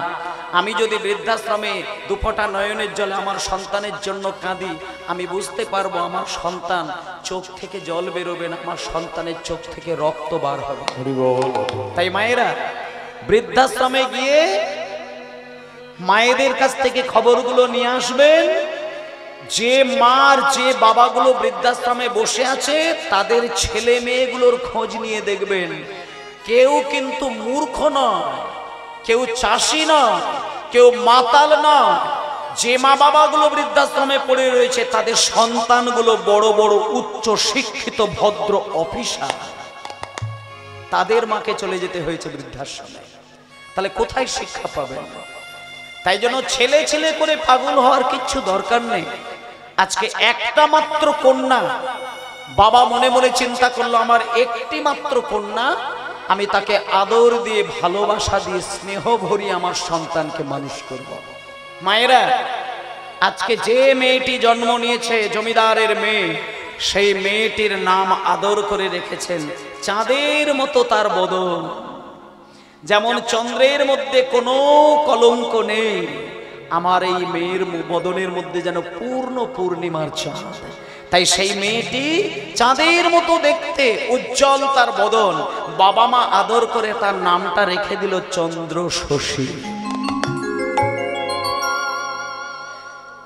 [SPEAKER 1] আমি যদি বৃদ্ধাশ্রমে দুফোঁটা নয়নের জলে আমার সন্তানের জন্য কাঁদি, আমি বুঝতে পারবো আমার সন্তান চোখ থেকে জল বেরোবে না, আমার সন্তানের চোখ থেকে রক্ত বার হবে। তাই মায়েরা বৃদ্ধাশ্রমে গিয়ে মায়েদের কাছ থেকে খবরগুলো নিয়ে আসবেন। যে মার যে বাবাগুলো বৃদ্ধাশ্রমে বসে আছে তাদের ছেলে মেয়েগুলোর খোঁজ নিয়ে দেখবেন। কেউ কিন্তু মূর্খ নয়, কেউ চাষি নয়, কেউ মাতাল নয়। যে মা বাবাগুলো বৃদ্ধাশ্রমে পড়ে রয়েছে তাদের সন্তানগুলো বড় বড় উচ্চ শিক্ষিত ভদ্র অফিসার, তাদের মাকে চলে যেতে হয়েছে বৃদ্ধাশ্রমে। তাহলে কোথায় শিক্ষা পাবেন? তাই জন্য ছেলে ছেলে করে পাগল হওয়ার কিচ্ছু দরকার নেই। আজকে একটা মাত্র কন্যা, বাবা মনে মনে চিন্তা করলো আমার একটি মাত্র কন্যা, আমি তাকে আদর দিয়ে ভালোবাসা দিয়ে স্নেহ ভরিয়ে আমার সন্তানকে মানুষ করব। মায়েরা, আজকে যে মেয়েটি জন্ম নিয়েছে জমিদারের মেয়ে, সেই মেয়েটির নাম আদর করে রেখেছেন চাঁদের মতো তার বদন। যেমন চন্দ্রের মধ্যে কোনো কলঙ্ক নেই, আমার এই মেয়ের বদনের মধ্যে যেন পূর্ণ পূর্ণিমার চাঁদ। তাই সেই মেয়েটি চাঁদের মতো দেখতে, উজ্জ্বল তার বদন। বাবা মা আদর করে তার নামটা রেখে দিল চন্দ্র শশী।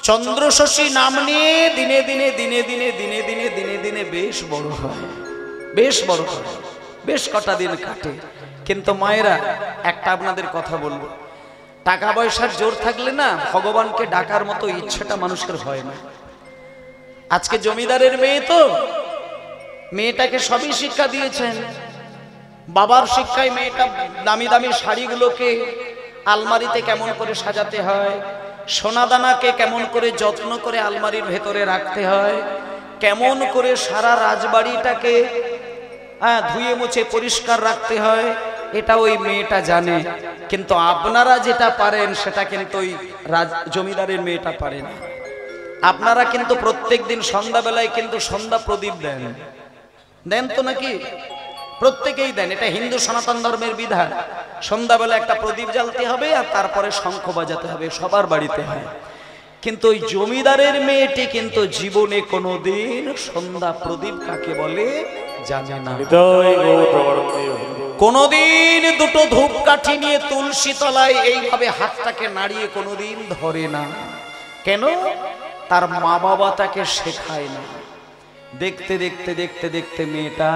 [SPEAKER 1] চন্দ্র শশী নাম নিয়ে দিনে দিনে দিনে দিনে দিনে দিনে দিনে দিনে বেশ বড় হয়, বেশ বড় হয়, বেশ কটা দিন কাটে। কিন্তু মায়েরা, একটা আপনাদের কথা বলবো, টাকা পয়সার জোর থাকলে না ভগবানকে ডাকার মতো ইচ্ছাটা মানুষের হয় না। আজকে জমিদারের মেয়ে তো, মেয়েটাকে সবই শিক্ষা দিয়েছেন। বাবার শিক্ষায় মেয়েটা দামি দামি শাড়িগুলোকে আলমারিতে কেমন করে সাজাতে হয়, সোনাদানাকে কেমন করে যত্ন করে আলমারির ভেতরে রাখতে হয়, কেমন করে সারা রাজবাড়িটাকে ধুয়ে মুছে পরিষ্কার রাখতে হয়, এটা ওই মেয়েটা জানে। কিন্তু আপনারা যেটা পারেন সেটা কিন্তু ওই জমিদারের মেয়েটা পারে না। আপনারা কিন্তু প্রত্যেক দিন সন্ধ্যাবেলায় কিন্তু সন্ধ্যা প্রদীপ দেন, দেন তো নাকি? প্রত্যেকেই দেন, এটা হিন্দু সনাতন ধর্মের বিধান। সন্ধ্যাবেলা একটা প্রদীপ জ্বালতে হবে আর তারপরে শঙ্খ বাজাতে হবে, সবার বাড়িতে হয়। কিন্তু ওই জমিদারের মেয়েটি কিন্তু জীবনে কোনোদিন সন্ধ্যা প্রদীপ কাকে বলে জানে না। কোনোদিন দুটো ধূপকাঠি নিয়ে তুলসী তলায় এইভাবে হাতটাকে নাড়িয়ে কোনোদিন ধরে না। কেন? তার মা বাবা তাকে শেখায় না। দেখতে দেখতে দেখতে দেখতে মেয়েটা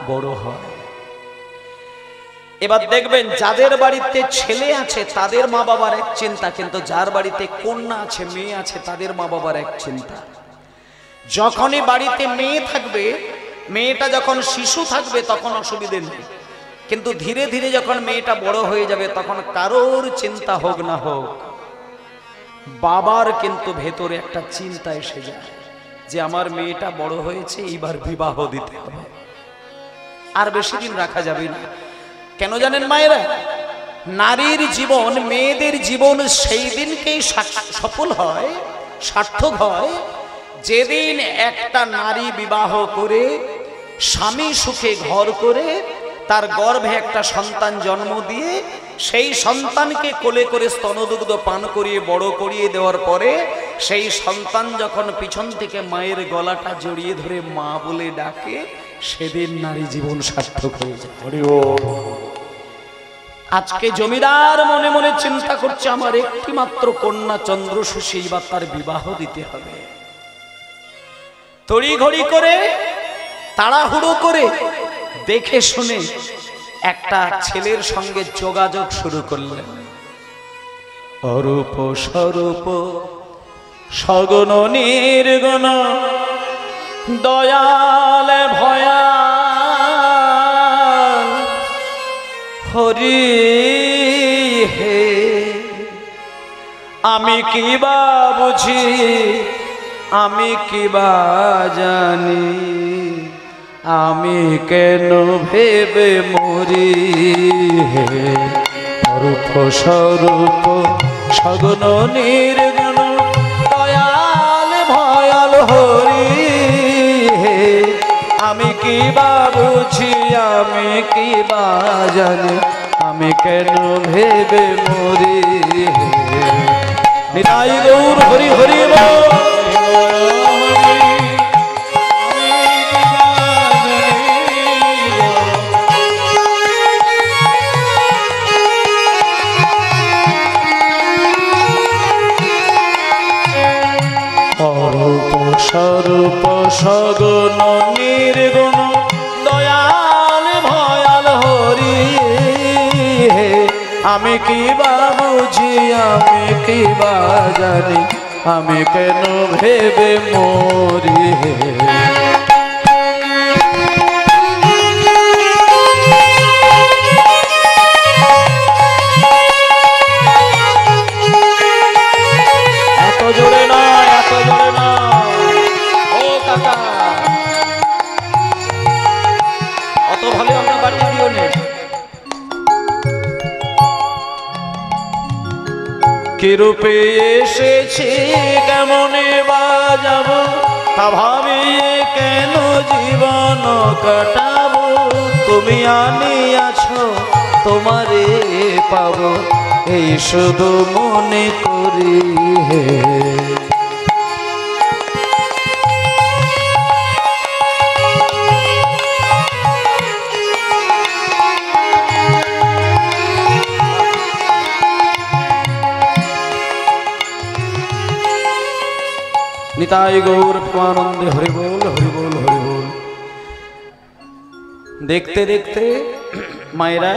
[SPEAKER 1] বড় হয়। এবার দেখবেন যাদের বাড়িতে ছেলে আছে তাদের মা বাবার এক চিন্তা, কিন্তু যার বাড়িতে কন্যা আছে, মেয়ে আছে, তাদের মা বাবার এক চিন্তা। যখনই বাড়িতে মেয়ে থাকবে, মেয়েটা যখন শিশু থাকবে তখন অসুবিধে নেই, কিন্তু ধীরে ধীরে যখন মেয়েটা বড় হয়ে যাবে তখন কারোর চিন্তা হোক না হোক, বাবার কিন্তু ভেতরে একটা চিন্তা এসে যায় যে আমার মেয়েটা বড় হয়েছে, এইবার বিবাহ দিতে হবে, আর বেশি দিন রাখা যাবে না। কেন জানেন মায়েরা? নারীর জীবন, মেয়েদের জীবন সেই দিনকেই সফল হয়, সার্থক হয়, যেদিন একটা নারী বিবাহ করে স্বামী সুখে ঘর করে তার গর্ভে একটা সন্তান জন্ম দিয়ে সেই সন্তানকে কোলে করে স্তনদুগ্ধ পান করিয়ে বড় করিয়ে দেওয়ার পরে সেই সন্তান যখন পিছন থেকে মায়ের গলাটা জড়িয়ে ধরে মা বলে ডাকে, সেদিন নারী জীবন সার্থক হয়ে যায়। আজকে জমিদার মনে মনে চিন্তা করছে আমার একটি মাত্র কন্যা চন্দ্র শশী, এইবার তার বিবাহ দিতে হবে। তড়িঘড়ি করে তাড়াহুড়ো করে দেখে শুনে একটা ছেলের সঙ্গে যোগাযোগ শুরু করলেন। অরূপ স্বরূপ সগুণ নির্গুণ দয়াল ভয়াল হরি হে, আমি কি বা বুঝি, আমি কি বা জানি, আমি কেন ভেবে মরি হে। অরূপ স্বরূপ সগুণ নির্গুণ দয়াল ভয়াল হরি আমি কি বা বুঝি আমি কি বা জানি আমি কেন ভেবে মরি নিতাই গৌর হরি হরি বল স্বরূপ সগুণ নির্গুণ দয়াল ভয়াল হরি আমি কি বা বুঝি আমি কি বা জানি আমি কেন ভেবে মরি এত জোরে না এত জোরে না অত ভালো আমরা বাড়ি দিও নে কি রূপে এসেছি কেমনে বাজাবো তা ভাবিয়ে কেন জীবন কাটাবো তুমি আনিয়াছো তোমারে পাবো এই শুধু মনে করি হে নিতাই গৌর প্রেমানন্দে হরি বল হরি বল হরি বল দেখতে দেখতে মায়েরা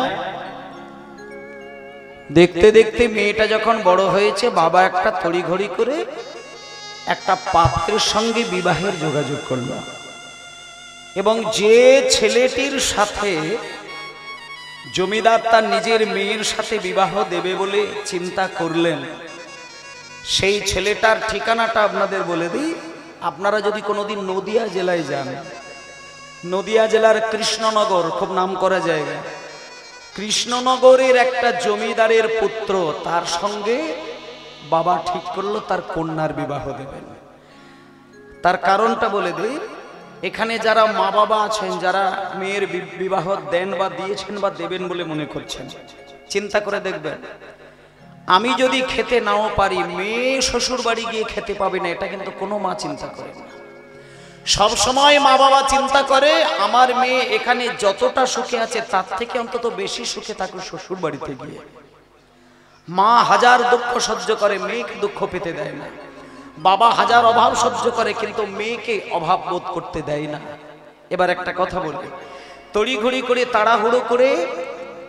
[SPEAKER 1] দেখতে দেখতে মেয়েটা যখন বড় হয়েছে বাবা একটা তড়িঘড়ি করে একটা পাত্রের সঙ্গে বিবাহের যোগাযোগ করল এবং যে ছেলেটির সাথে জমিদার তার নিজের মেয়ের সাথে বিবাহ দেবে বলে চিন্তা করলেন সেই ছেলেটার ঠিকানাটা আপনাদের বলে দিই আপনারা যদি কোনোদিন নদিয়া জেলায় যান নদিয়া জেলার কৃষ্ণনগর খুব নামকরা জায়গা কৃষ্ণনগরের একটা জমিদারের পুত্র তার সঙ্গে বাবা ঠিক করলো তার কন্যার বিবাহ দেবেন তার কারণটা বলে দিই এখানে যারা মা বাবা আছেন যারা মেয়ের বিবাহ দেন বা দিয়েছেন বা দেবেন বলে মনে করছেন চিন্তা করে দেখবেন আমি যদি খেতে নাও পারি মেয়ে শ্বশুর বাড়ি গিয়ে খেতে পাবে না এটা কিন্তু কোনো মা চিন্তা করে না সব সময় মা বাবা চিন্তা করে আমার মেয়ে এখানে যতটা সুখে আছে তার থেকে অন্তত বেশি সুখে থাকুক শ্বশুর বাড়িতে গিয়ে মা হাজার দুঃখ সহ্য করে মেয়েকে দুঃখ পেতে দেয় না বাবা হাজার অভাব সহ্য করে কিন্তু মেয়েকে অভাব বোধ করতে দেয় না এবার একটা কথা বলি তড়িঘড়ি করে তাড়াহুড়ো করে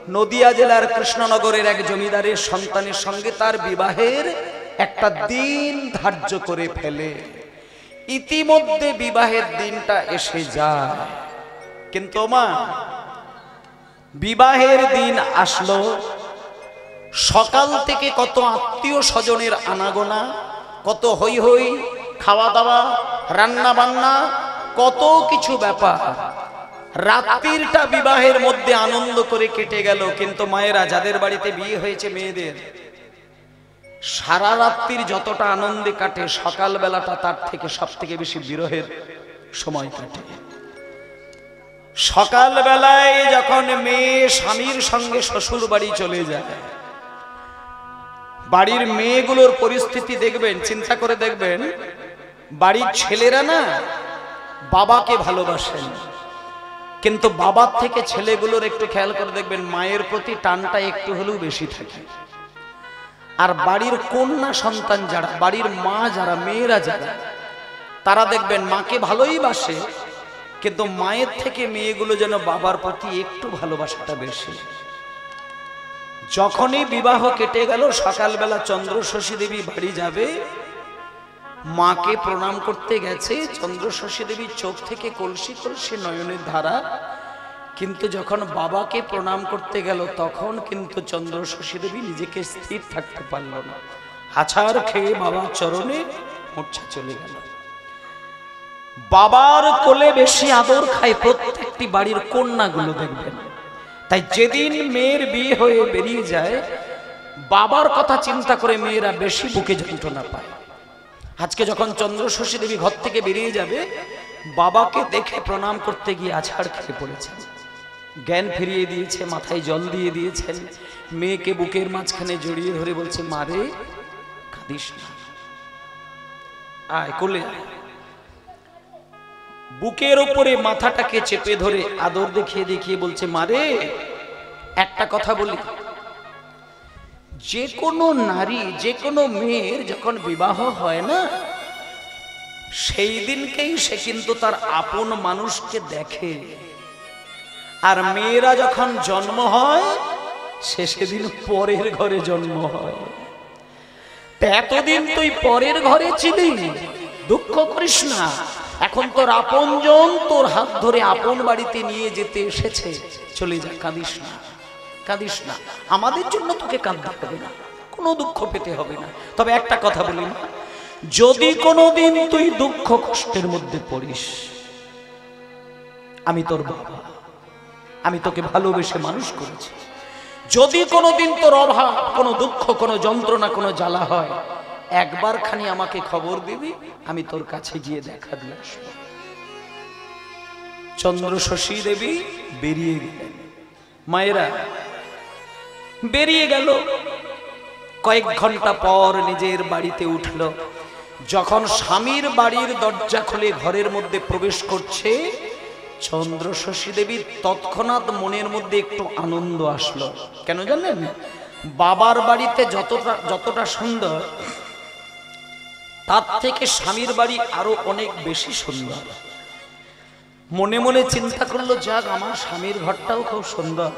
[SPEAKER 1] নদিয়া জেলার কৃষ্ণনগরের এক জমিদারের সন্তানের সঙ্গে তার বিবাহের একটা দিন ধার্য করে ফেলে ইতিমধ্যে বিবাহের দিনটা এসে যায় কিন্তু মা বিবাহের দিন আসলো সকাল থেকে কত আত্মীয় স্বজনের আনাগোনা কত হই হই খাওয়া দাওয়া রান্না বান্না কত কিছু ব্যাপার রাত্রিটা বিবাহের মধ্যে আনন্দ করে কেটে গেল কিন্তু মায়েরা যাদের বাড়িতে বিয়ে হয়েছে মেয়েদের সারা রাত্রির যতটা আনন্দে কাটে সকাল বেলাটা তার থেকে সব থেকে বেশি বিরহের সময় কাটে সকাল বেলায় যখন মেয়ে স্বামীর সঙ্গে শ্বশুর বাড়ি চলে যায় বাড়ির মেয়েগুলোর পরিস্থিতি দেখবেন চিন্তা করে দেখবেন বাড়ির ছেলেরা না বাবাকে ভালোবাসেন কিন্তু বাবার থেকে ছেলেগুলোর একটু খেয়াল করে দেখবেন মায়ের প্রতি টানটা একটু হলেও বেশি থাকে আর বাড়ির কন্যা সন্তান যারা বাড়ির মা যারা মেয়েরা যারা তারা দেখবেন মাকে ভালোই বাসে কিন্তু মায়ের থেকে মেয়েগুলো যেন বাবার প্রতি একটু ভালোবাসাটা বেশি যখনই বিবাহ কেটে গেল সকালবেলা চন্দ্রশশী দেবী বাড়ি যাবে মাকে প্রণাম করতে গেছে চন্দ্রশশী দেবীর চোখ থেকে কলসি কলসি নয়নের ধারা কিন্তু যখন বাবাকে প্রণাম করতে গেল তখন কিন্তু চন্দ্রশশী দেবী নিজেকে স্থির থাকতে পারল না আছাড় খেয়ে বাবার চরণে মূর্ছা চলে গেল বাবার কোলে বেশি আদর খায় প্রত্যেকটি বাড়ির কন্যাগুলো দেখবেন তাই যেদিন মেয়ের বিয়ে হয়ে বেরিয়ে যায় বাবার কথা চিন্তা করে মেয়েরা বেশি বুকে যন্ত্রণা পায় আজকে যখন চন্দ্রশশী দেবী ঘর থেকে বেরিয়ে যাবে বাবাকে দেখে প্রণাম করতে গিয়ে আছাড় খেয়ে পড়েছেন, জ্ঞান ফিরিয়ে দিয়েছে, মাথায় জল দিয়ে দিয়েছেন, মেয়েকে বুকের মাঝখানে জড়িয়ে ধরে বলছে, মারে কাঁদিস না, আয় কোলে আয়। বুকের উপরে মাথাটাকে চেপে ধরে আদর দেখিয়ে দেখিয়ে বলছে, মারে একটা কথা বলি, যে কোনো নারী, যে কোনো মেয়ের যখন বিবাহ হয় না, সেই দিনকেই সে কিন্তু তার আপন মানুষকে দেখে, আর মেয়েরা যখন জন্ম হয় সে সেদিন পরের ঘরে জন্ম হয়। এতদিন তুই পরের ঘরে ছিলি, দুঃখ করিস না, এখন তোর আপনজন তোর হাত ধরে আপন বাড়িতে নিয়ে যেতে এসেছে, চলে যা, কাঁদিস না, কাঁদিস না, আমাদের জন্য তোকে কাঁদতে হবে না, কোনো দুঃখ পেতে হবে না। তবে একটা কথা বলি না, যদি কোনোদিন তুই দুঃখ কষ্টের মধ্যে পড়িস, আমি তোর বাবা, আমি তোকে ভালোবেসে মানুষ করেছি, যদি কোনোদিন তোর অভাব, কোনো দুঃখ, কোনো যন্ত্রণা, কোনো জ্বালা হয়, একবার খানি আমাকে খবর দিবি, আমি তোর কাছে গিয়ে দেখা দিয়ে আসবো। চন্দ্রশশী দেবী বেরিয়ে গেলেন, মায়েরা বেরিয়ে গেল। কয়েক ঘন্টা পর নিজের বাড়িতে উঠল। যখন স্বামীর বাড়ির দরজা খুলে ঘরের মধ্যে প্রবেশ করছে, চন্দ্রশশী দেবীর তৎক্ষণাৎ মনের মধ্যে একটু আনন্দ আসলো। কেন জানেন? বাবার বাড়িতে যতটা সুন্দর, তার থেকে স্বামীর বাড়ি আরো অনেক বেশি সুন্দর। মনে মনে চিন্তা করলো, যাক, আমার স্বামীর ঘরটাও খুব সুন্দর,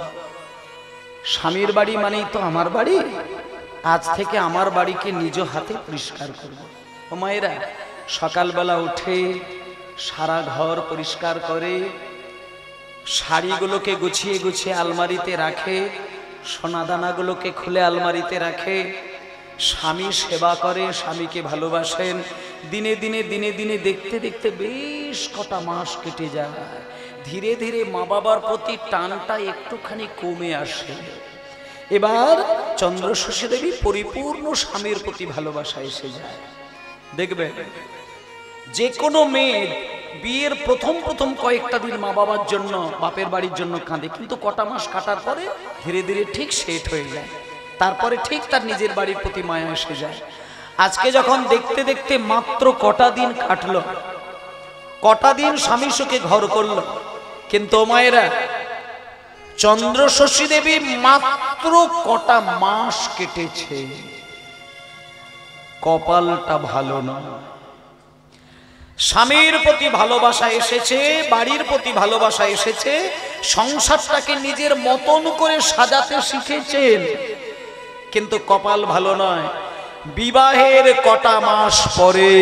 [SPEAKER 1] স্বামীর বাড়ি মানেই তো আমার বাড়ি, আজ থেকে আমার বাড়িকে নিজ হাতে পরিষ্কার করব। ও মায়েরা, সকালবেলা উঠে সারা ঘর পরিষ্কার করে, শাড়িগুলোকে গুছিয়ে গুছিয়ে আলমারিতে রাখে, সোনাদানাগুলোকে খুলে আলমারিতে রাখে, স্বামী সেবা করে, স্বামীকে ভালোবাসেন। দিনে দিনে দিনে দিনে দেখতে দেখতে বেশ কটা মাস কেটে যায়। ধীরে ধীরে মা বাবার প্রতি টানটা একটুখানি কমে আসে। এবার চন্দ্রশশী দেবী পরিপূর্ণ স্বামীর প্রতি ভালোবাসা এসে যায়। দেখবেন, যে কোনো মেয়ে বিয়ের প্রথম প্রথম কয়েকটা দিন মা বাবার জন্য, বাপের বাড়ির জন্য কাঁদে, কিন্তু কটা মাস কাটার পরে ধীরে ধীরে ঠিক সেট হয়ে যায়, তারপরে ঠিক তার নিজের বাড়ির প্রতি মায়া এসে যায়। আজকে যখন দেখতে দেখতে মাত্র কটা দিন কাটলো, কটা দিন স্বামী সুখে ঘর করলো, কিন্তু মায়েরা, চন্দ্রশশী দেবী মাত্র কটা মাস কেটেছে, কপালটা ভালো না। স্বামীর প্রতি ভালোবাসা এসেছে, বাড়ির প্রতি ভালোবাসা এসেছে, সংসারটাকে নিজের মতন করে সাজাতে শিখেছেন, কিন্তু কপাল ভালো নয়। বিবাহের কটা মাস পরে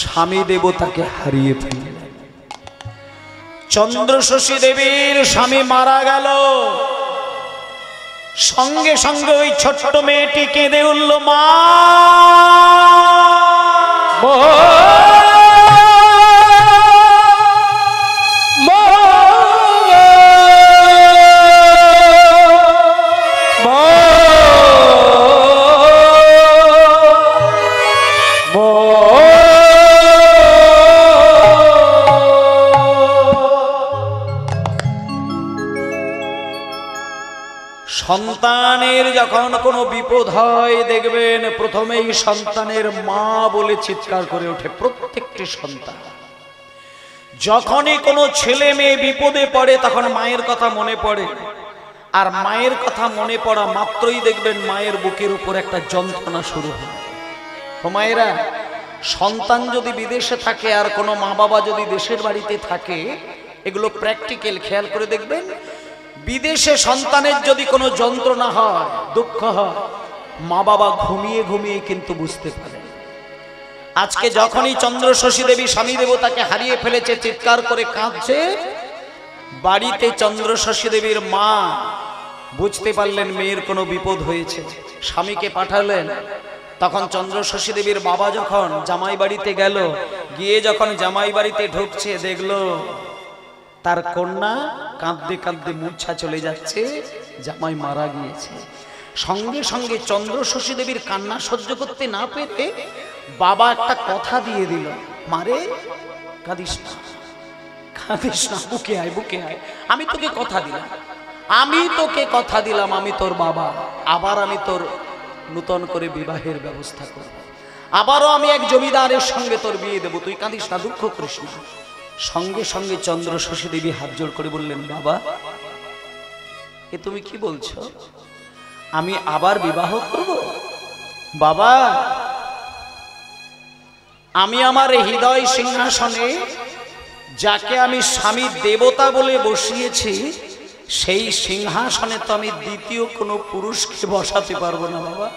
[SPEAKER 1] স্বামী দেবতাকে হারিয়ে ফেললেন। চন্দ্রশশী দেবীর স্বামী মারা গেল, সঙ্গে সঙ্গে ওই ছোট্ট মেয়েটি কেঁদে উঠল, মা সন্তানের যখন কোনো বিপদ হয়, দেখবেন প্রথমেই সন্তানের মা বলে চিৎকার করে ওঠে প্রত্যেকটি সন্তান। যখনই কোনো ছেলে মেয়ে বিপদে পড়ে, তখন মায়ের কথা মনে পড়ে, আর মায়ের কথা মনে পড়া মাত্রই দেখবেন মায়ের বুকের উপর একটা যন্ত্রণা শুরু হয়। ও মায়েরা, সন্তান যদি বিদেশে থাকে আর কোনো মা বাবা যদি দেশের বাড়িতে থাকে, এগুলো প্র্যাকটিক্যাল, খেয়াল করে দেখবেন। বিদেশে সন্তানের যদি কোনো যন্ত্রণা হয়, দুঃখ হয়, মা বাবা ঘুমিয়ে ঘুমিয়ে কিন্তু বুঝতে পারে। আজকে যখনই চন্দ্রশশী দেবী স্বামী দেবতাকে হারিয়ে ফেলেছে, চিৎকার করে কাঁদছে, বাড়িতে চন্দ্রশশী দেবীর মা বুঝতে পারলেন মেয়ের কোনো বিপদ হয়েছে, স্বামীকে পাঠালেন। তখন চন্দ্রশশী দেবীর বাবা যখন জামাই বাড়িতে গেল, গিয়ে যখন জামাই বাড়িতে ঢুকছে, দেখলো তার কন্যা কাঁদতে কাঁদতে মূর্ছা চলে যাচ্ছে, জামাই মারা গিয়েছে। সঙ্গে সঙ্গে চন্দ্রশশী দেবীর কান্না সহ্য করতে না পেরে বাবা একটা কথা দিয়ে দিল, মারে কাঁদিস না, কাঁদিস না, বুকে আয়, বুকে আয়। আমি তোকে কথা দিলাম, আমি তোকে কথা দিলাম, আমি তোর বাবা, আবার আমি তোর নূতন করে বিবাহের ব্যবস্থা করব, আবারও আমি এক জমিদারের সঙ্গে তোর বিয়ে দেবো, তুই কাঁদিস না, দুঃখ করিস না। সঙ্গে সঙ্গে চন্দ্র শশী দেবী হাত জোড় করে বললেন, বাবা এ তুমি কি বলছো, আমি আবার বিবাহ করব? বাবা, আমি আমার হৃদয় সিংহাসনে যাকে আমি স্বামী দেবতা বলে বসিয়েছি, সেই সিংহাসনে তো আমি দ্বিতীয় কোনো পুরুষকে বসাতে পারবো না বাবা।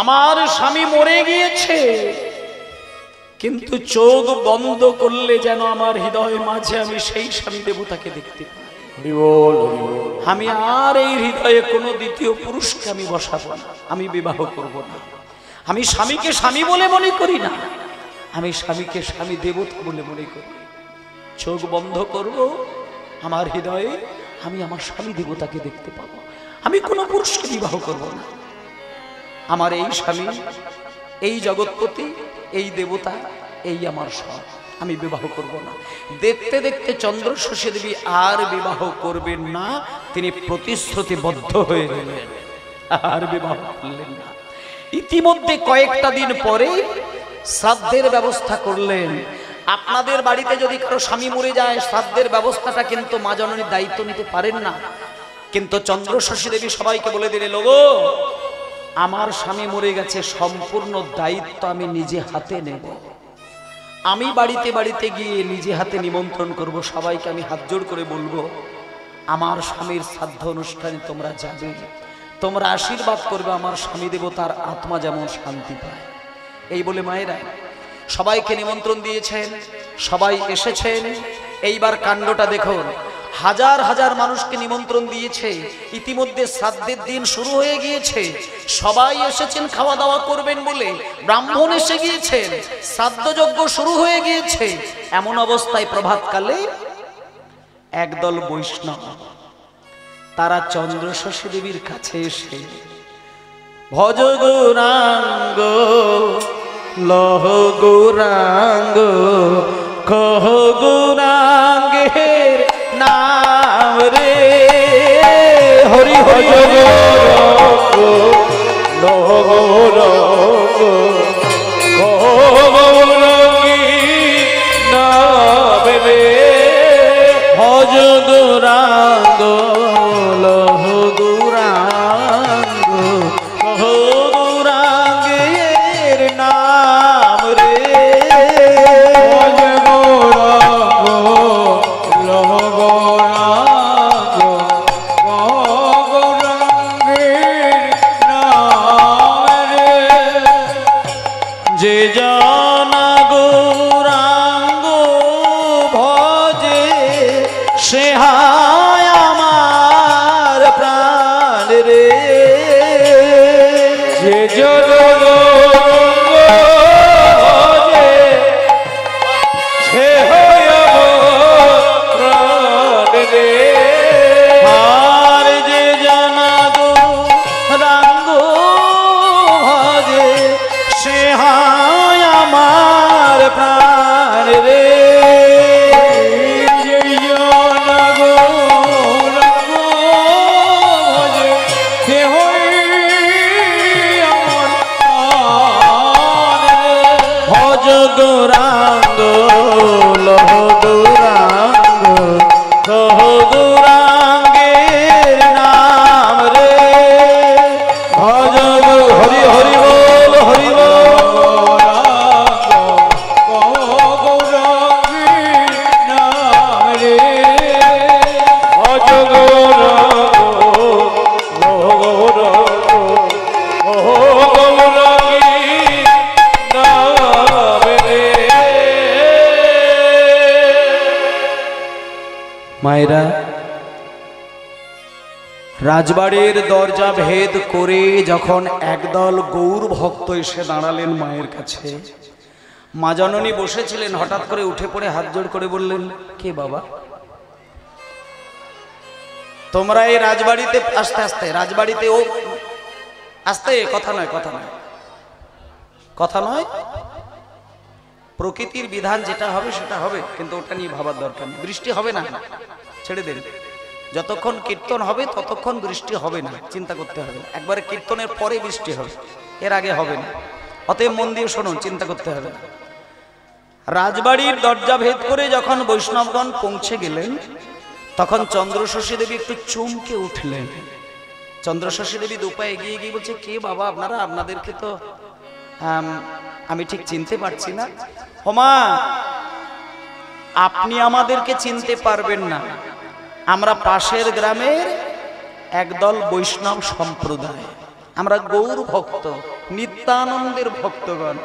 [SPEAKER 1] আমার স্বামী মরে গিয়েছে, কিন্তু চোখ বন্ধ করলে যেন আমার হৃদয়ের মাঝে আমি সেই স্বামী দেবতাকে দেখতে পাই। আমি আর এই হৃদয়ে কোনো দ্বিতীয় পুরুষকে আমি বসাবো না, আমি বিবাহ করব না। আমি স্বামীকে স্বামী বলে মনে করি না, আমি স্বামীকে স্বামী দেবতা বলে মনে করি। চোখ বন্ধ করব, আমার হৃদয়ে আমি আমার স্বামী দেবতাকে দেখতে পাবো, আমি কোনো পুরুষকে বিবাহ করব না। আমার এই স্বামী, এই জগৎপতি, এই দেবতা, এই আমার সব, আমি বিবাহ করব না। দেখতে দেখতে চন্দ্র শশী দেবী আর বিবাহ করবেন না, তিনি প্রতিশ্রুতিবদ্ধ হয়ে গেলেন, আর বিবাহ করলেন না। ইতিমধ্যে কয়েকটা দিন পরে শ্রাদ্ধের ব্যবস্থা করলেন। আপনাদের বাড়িতে যদি কারো স্বামী মরে যায়, শ্রাদ্ধের ব্যবস্থাটা কিন্তু মা জননীর দায়িত্ব নিতে পারেন না, কিন্তু চন্দ্র শশী দেবী সবাইকে বলে দিলেন, লোগো আমার স্বামী মরে গেছে, সম্পূর্ণ দায়িত্ব আমি নিজে হাতে নেব। আমি বাড়িতে বাড়িতে গিয়ে নিজে হাতে নিমন্ত্রণ করব, সবাইকে আমি হাত জোড় করে বলবো আমার স্বামীর শ্রাদ্ধ অনুষ্ঠানে তোমরা যাবে, তোমরা আশীর্বাদ করবে আমার স্বামী দেবতার আত্মা যেমন শান্তি পায়। এই বলে মায়েরা সবাইকে নিমন্ত্রণ দিয়েছেন, সবাই এসেছেন। এইবার কাণ্ডটা দেখুন, হাজার হাজার মানুষকে নিমন্ত্রণ দিয়েছে, ইতিমধ্যে শ্রাদ্ধের দিন শুরু হয়ে গিয়েছে, সবাই এসেছেন খাওয়া দাওয়া করবেন বলে, ব্রাহ্মণ এসে গিয়েছেন, শ্রাদ্ধযজ্ঞ শুরু হয়ে গিয়েছে। এমন অবস্থায় প্রভাতকালে একদল বৈষ্ণব তারা চন্দ্র শশী দেবীর কাছে এসে, ভজ গৌরাঙ্গ লহ গৌরাঙ্গ কহ গৌরাঙ্গের নাম রে, হরি হরি
[SPEAKER 2] গৌরাঙ্গ লহ গৌরাঙ্গ কহ গৌরাঙ্গীর নাম রে,
[SPEAKER 1] ভজ গৌরাঙ্গ লহ গৌরাঙ্গ কহ গৌরাঙ্গের নাম রে,
[SPEAKER 2] ভজ গৌরাঙ্গ লহ গৌরাঙ্গ কহ গৌরাঙ্গীর নাম রে,
[SPEAKER 1] যে জানা গৌরাঙ্গ ভজে সে হায় আমার প্রাণ রে,
[SPEAKER 2] যে জন গৌরাঙ্গ ভজে সে হয় আমার প্রাণ রে,
[SPEAKER 1] আর যে জানা গৌরাঙ্গ ভজে সে হায় আমার প্রাণ রে,
[SPEAKER 2] যে জন গৌরাঙ্গ ভজে সে হয় আমার প্রাণ রে,
[SPEAKER 1] ভজ গৌরাঙ্গ লহ গৌরাঙ্গ কহ গৌরাঙ্গের নাম রে, ভজ হরি হরি বল হরি বল,
[SPEAKER 2] গৌরাঙ্গীর নাম রে, ভজ গৌরাঙ্গ লহ গৌরাঙ্গ কহ গৌরাঙ্গীর নাম রে।
[SPEAKER 1] মায়েরা রাজবাড়ির দরজা ভেদ করে যখন একদল গৌর ভক্ত এসে দাঁড়ালেন মায়ের কাছে, মা জননী বসেছিলেন, হঠাৎ করে উঠে পড়ে হাত জোড় করে বললেন, কে বাবা তোমরা এই রাজবাড়িতে? আস্তে আস্তে, রাজবাড়িতে ও আস্তে, কথা নয়, কথা নয়, কথা নয়, প্রকৃতির বিধান যেটা হবে সেটা হবে, কিন্তু ওটা নিয়ে ভাবার দরকার নেই। বৃষ্টি হবে না, ছেড়ে দেন। যতক্ষণ কীর্তন হবে ততক্ষণ বৃষ্টি হবে না, চিন্তা করতে হবে। একবারে কীর্তনের পরে বৃষ্টি হবে, এর আগে হবে না। অতএব মন দিয়ে শুনুন, চিন্তা করতে হবে না। রাজবাড়ির দরজা ভেদ করে যখন বৈষ্ণবগণ পৌঁছে গেলেন, তখন চন্দ্রশশী দেবী একটু চমকে উঠলেন। চন্দ্রশশী দেবী দুপা এগিয়ে গিয়ে বলছে, কে বাবা আপনারা? আপনাদেরকে তো আমি ঠিক চিনতে পারছি না। ওমা, আপনি আমাদেরকে চিনতে পারবেন না, আমরা পাশের গ্রামের একদল বৈষ্ণব সম্প্রদায়, আমরা গৌর ভক্ত, নিত্যানন্দের ভক্তগণ।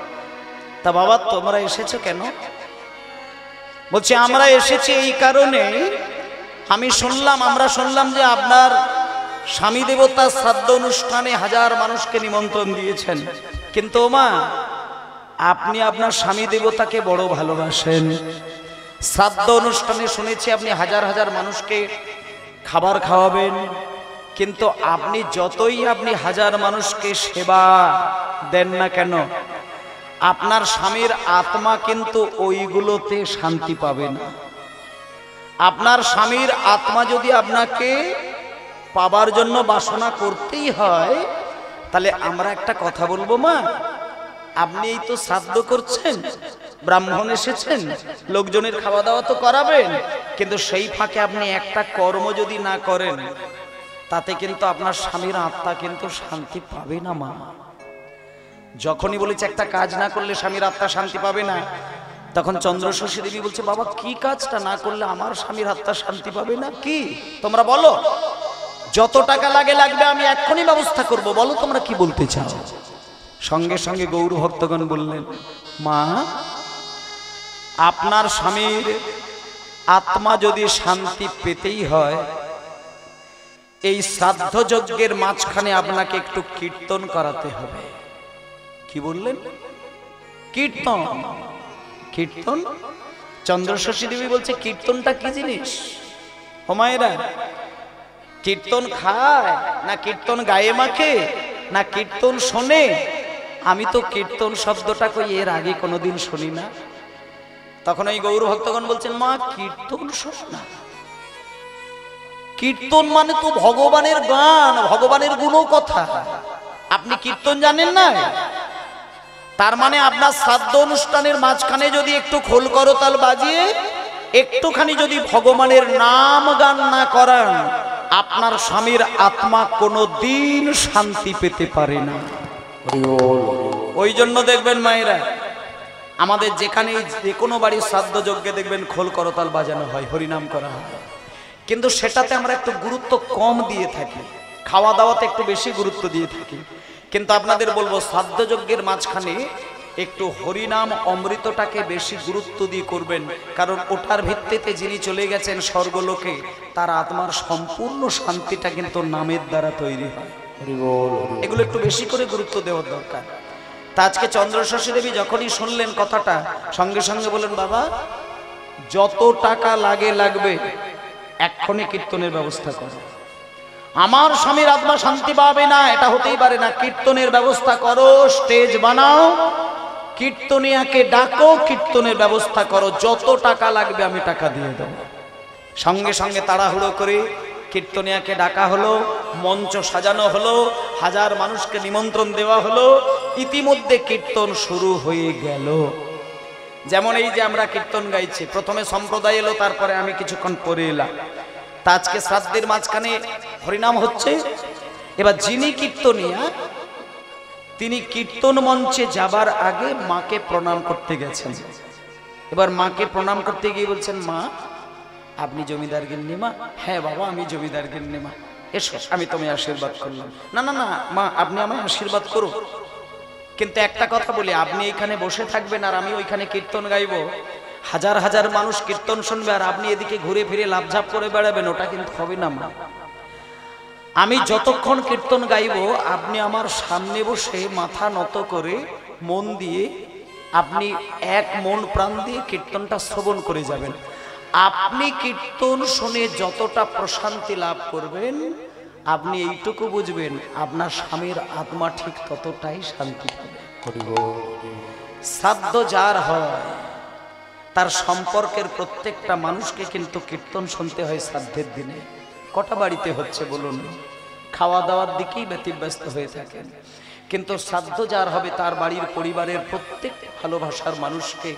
[SPEAKER 1] তা বাবা তোমরা এসেছো কেন? বলছে আমরা এসেছি এই কারণে, আমরা শুনলাম যে আপনার স্বামী দেবতার শ্রাদ্ধ অনুষ্ঠানে 1000 মানুষকে নিমন্ত্রণ দিয়েছেন, কিন্তু মা আপনি আপনার স্বামী দেবতাকে বড় ভালোবাসেন। শ্রাদ্ধ অনুষ্ঠানে শুনেছি আপনি 1000 মানুষকে খাবার খাওয়াবেন, কিন্তু আপনি যতই 1000 মানুষকে সেবা দেন না কেন, আপনার স্বামীর আত্মা কিন্তু ওইগুলোতে শান্তি পাবে না। আপনার স্বামীর আত্মা যদি আপনাকে পাবার জন্য বাসনা করতেই হয়, তাহলে আমরা একটা কথা বলবো, মা আপনি এই তো শ্রাদ্ধ করছেন, ব্রাহ্মণ এসেছেন, লোকজনের খাওয়া দাওয়া তো করাবেন, কিন্তু সেই ফাঁকে আপনি একটা কর্ম যদি না করেন, তাতে কিন্তু আপনার স্বামীর আত্মা কিন্তু শান্তি পাবে না। মা যখনই বলেছে একটা কাজ না করলে স্বামীর আত্মা শান্তি পাবে না, তখন চন্দ্রশশী দেবী বলছে, বাবা কি কাজটা না করলে আমার স্বামীর আত্মা শান্তি পাবে না? কি তোমরা বলো, যত টাকা লাগবে আমি এক্ষুনি ব্যবস্থা করব, বলো তোমরা কি বলতে চাও? সঙ্গে সঙ্গে গৌর ভক্তগণ বললেন, মা আপনার স্বামীর আত্মা যদি শান্তি পেতেই হয়, এই শ্রাদ্ধ যজ্ঞের মাঝখানে আপনাকে একটু কীর্তন করাতে হবে। কি বললেন? কীর্তন। কীর্তন? চন্দ্রশশী দেবী বলছে, কীর্তনটা কি জিনিস? ও মায়েরা, কীর্তন খায় না কীর্তন গায়ে মাখে না কীর্তন শোনে? আমি তো কীর্তন শব্দটা কই এর আগে কোনোদিন শুনি না। তখন এই গৌর ভক্তগণ বলছেন, মা কীর্তন শোনো না। কীর্তন মানে তো ভগবানের গান, ভগবানের গুণকথা। আপনি কীর্তন জানেন না? তার মানে আপনার শ্রাদ্ধ অনুষ্ঠানের মাঝখানে যদি একটু খোল করতাল বাজিয়ে একটুখানি যদি ভগবানের নাম গান না করেন, আপনার স্বামীর আত্মা কোনোদিন শান্তি পেতে পারে না। ওই জন্য দেখবেন মায়েরা, আমাদের যেখানে যে কোনো বাড়ির শ্রাদ্ধ যজ্ঞে দেখবেন খোল করতাল বাজানো হয়, হরিনাম করা হয়, কিন্তু সেটাতে আমরা একটু গুরুত্ব কম দিয়ে থাকি, খাওয়া দাওয়াতে একটু বেশি গুরুত্ব দিয়ে থাকি। কিন্তু আপনাদের বলবো, শ্রাদ্ধ যজ্ঞের মাঝখানে একটু হরিনাম অমৃতটাকে বেশি গুরুত্ব দিয়ে করবেন, কারণ ওটার ভিত্তিতে যিনি চলে গেছেন স্বর্গলোকে, তার আত্মার সম্পূর্ণ শান্তিটা কিন্তু নামের দ্বারা তৈরি হয়। এগুলো একটু বেশি করে গুরুত্ব দেওয়ার দরকার। তা আজকে চন্দ্রশশী দেবী যখনই শুনলেন কথাটা, সঙ্গে সঙ্গে বলেন, বাবা যত টাকা লাগবে এক্ষুনি কীর্তনের ব্যবস্থা করো। আমার স্বামীর আত্মা শান্তি পাবে না, এটা হতেই পারে না। কীর্তনের ব্যবস্থা করো, স্টেজ বানাও, কীর্তনিয়াকে ডাকো, কীর্তনের ব্যবস্থা করো, যত টাকা লাগবে আমি টাকা দিয়ে দেব। সঙ্গে সঙ্গে তাড়াহুড়ো করে কীর্তনিয়াকে ডাকা হলো, মঞ্চ সাজানো হলো, 1000 মানুষকে নিমন্ত্রণ দেওয়া হলো। ইতিমধ্যে কীর্তন শুরু হয়ে গেল। যেমন এই যে আমরা কীর্তন গাইছি, প্রথমে সম্প্রদায় এলো, তারপরে আমি কিছুক্ষণ পরে এলাম। তা আজকে শ্রাদ্ধের মাঝখানে হরিনাম হচ্ছে। এবার যিনি কীর্তনিয়া, তিনি কীর্তন মঞ্চে যাবার আগে মাকে প্রণাম করতে গেছেন। এবার মাকে প্রণাম করতে গিয়ে বলছেন, মা আপনি জমিদার গিন্নিমা? হ্যাঁ বাবা আমি জমিদার গিন্নিমা, এসো আমি তোমায় আশীর্বাদ করলাম। না না না মা, আপনি আমায় আশীর্বাদ করো, কিন্তু একটা কথা বলি, আপনি এখানে বসে থাকবেন আর আমি ওইখানে কীর্তন গাইব, 1000 মানুষ কীর্তন শুনবে, আর আপনি এদিকে ঘুরে ফিরে লাফঝাপ করে বেড়াবেন, ওটা কিন্তু হবে না মা। আমি যতক্ষণ কীর্তন গাইব, আপনি আমার সামনে বসে মাথা নত করে মন দিয়ে, আপনি এক মন প্রাণ দিয়ে কীর্তনটা শ্রবণ করে যাবেন। আপনি কীর্তন শুনে যতটা প্রশান্তি লাভ করবেন, আপনি এইটুকু বুঝবেন আপনার স্বামীর আত্মা ঠিক ততটাই শান্তি পাবে। শ্রাদ্ধ যার হয় তার সম্পর্কের প্রত্যেকটা মানুষকে কিন্তু কীর্তন শুনতে হয় শ্রাদ্ধের দিনে। কটা বাড়িতে হচ্ছে বলুন? খাওয়া দাওয়ার দিকেই ব্যতিব্যস্ত হয়ে থাকেন, কিন্তু শ্রাদ্ধ যার হবে তার বাড়ির পরিবারের প্রত্যেক ভালোবাসার মানুষকে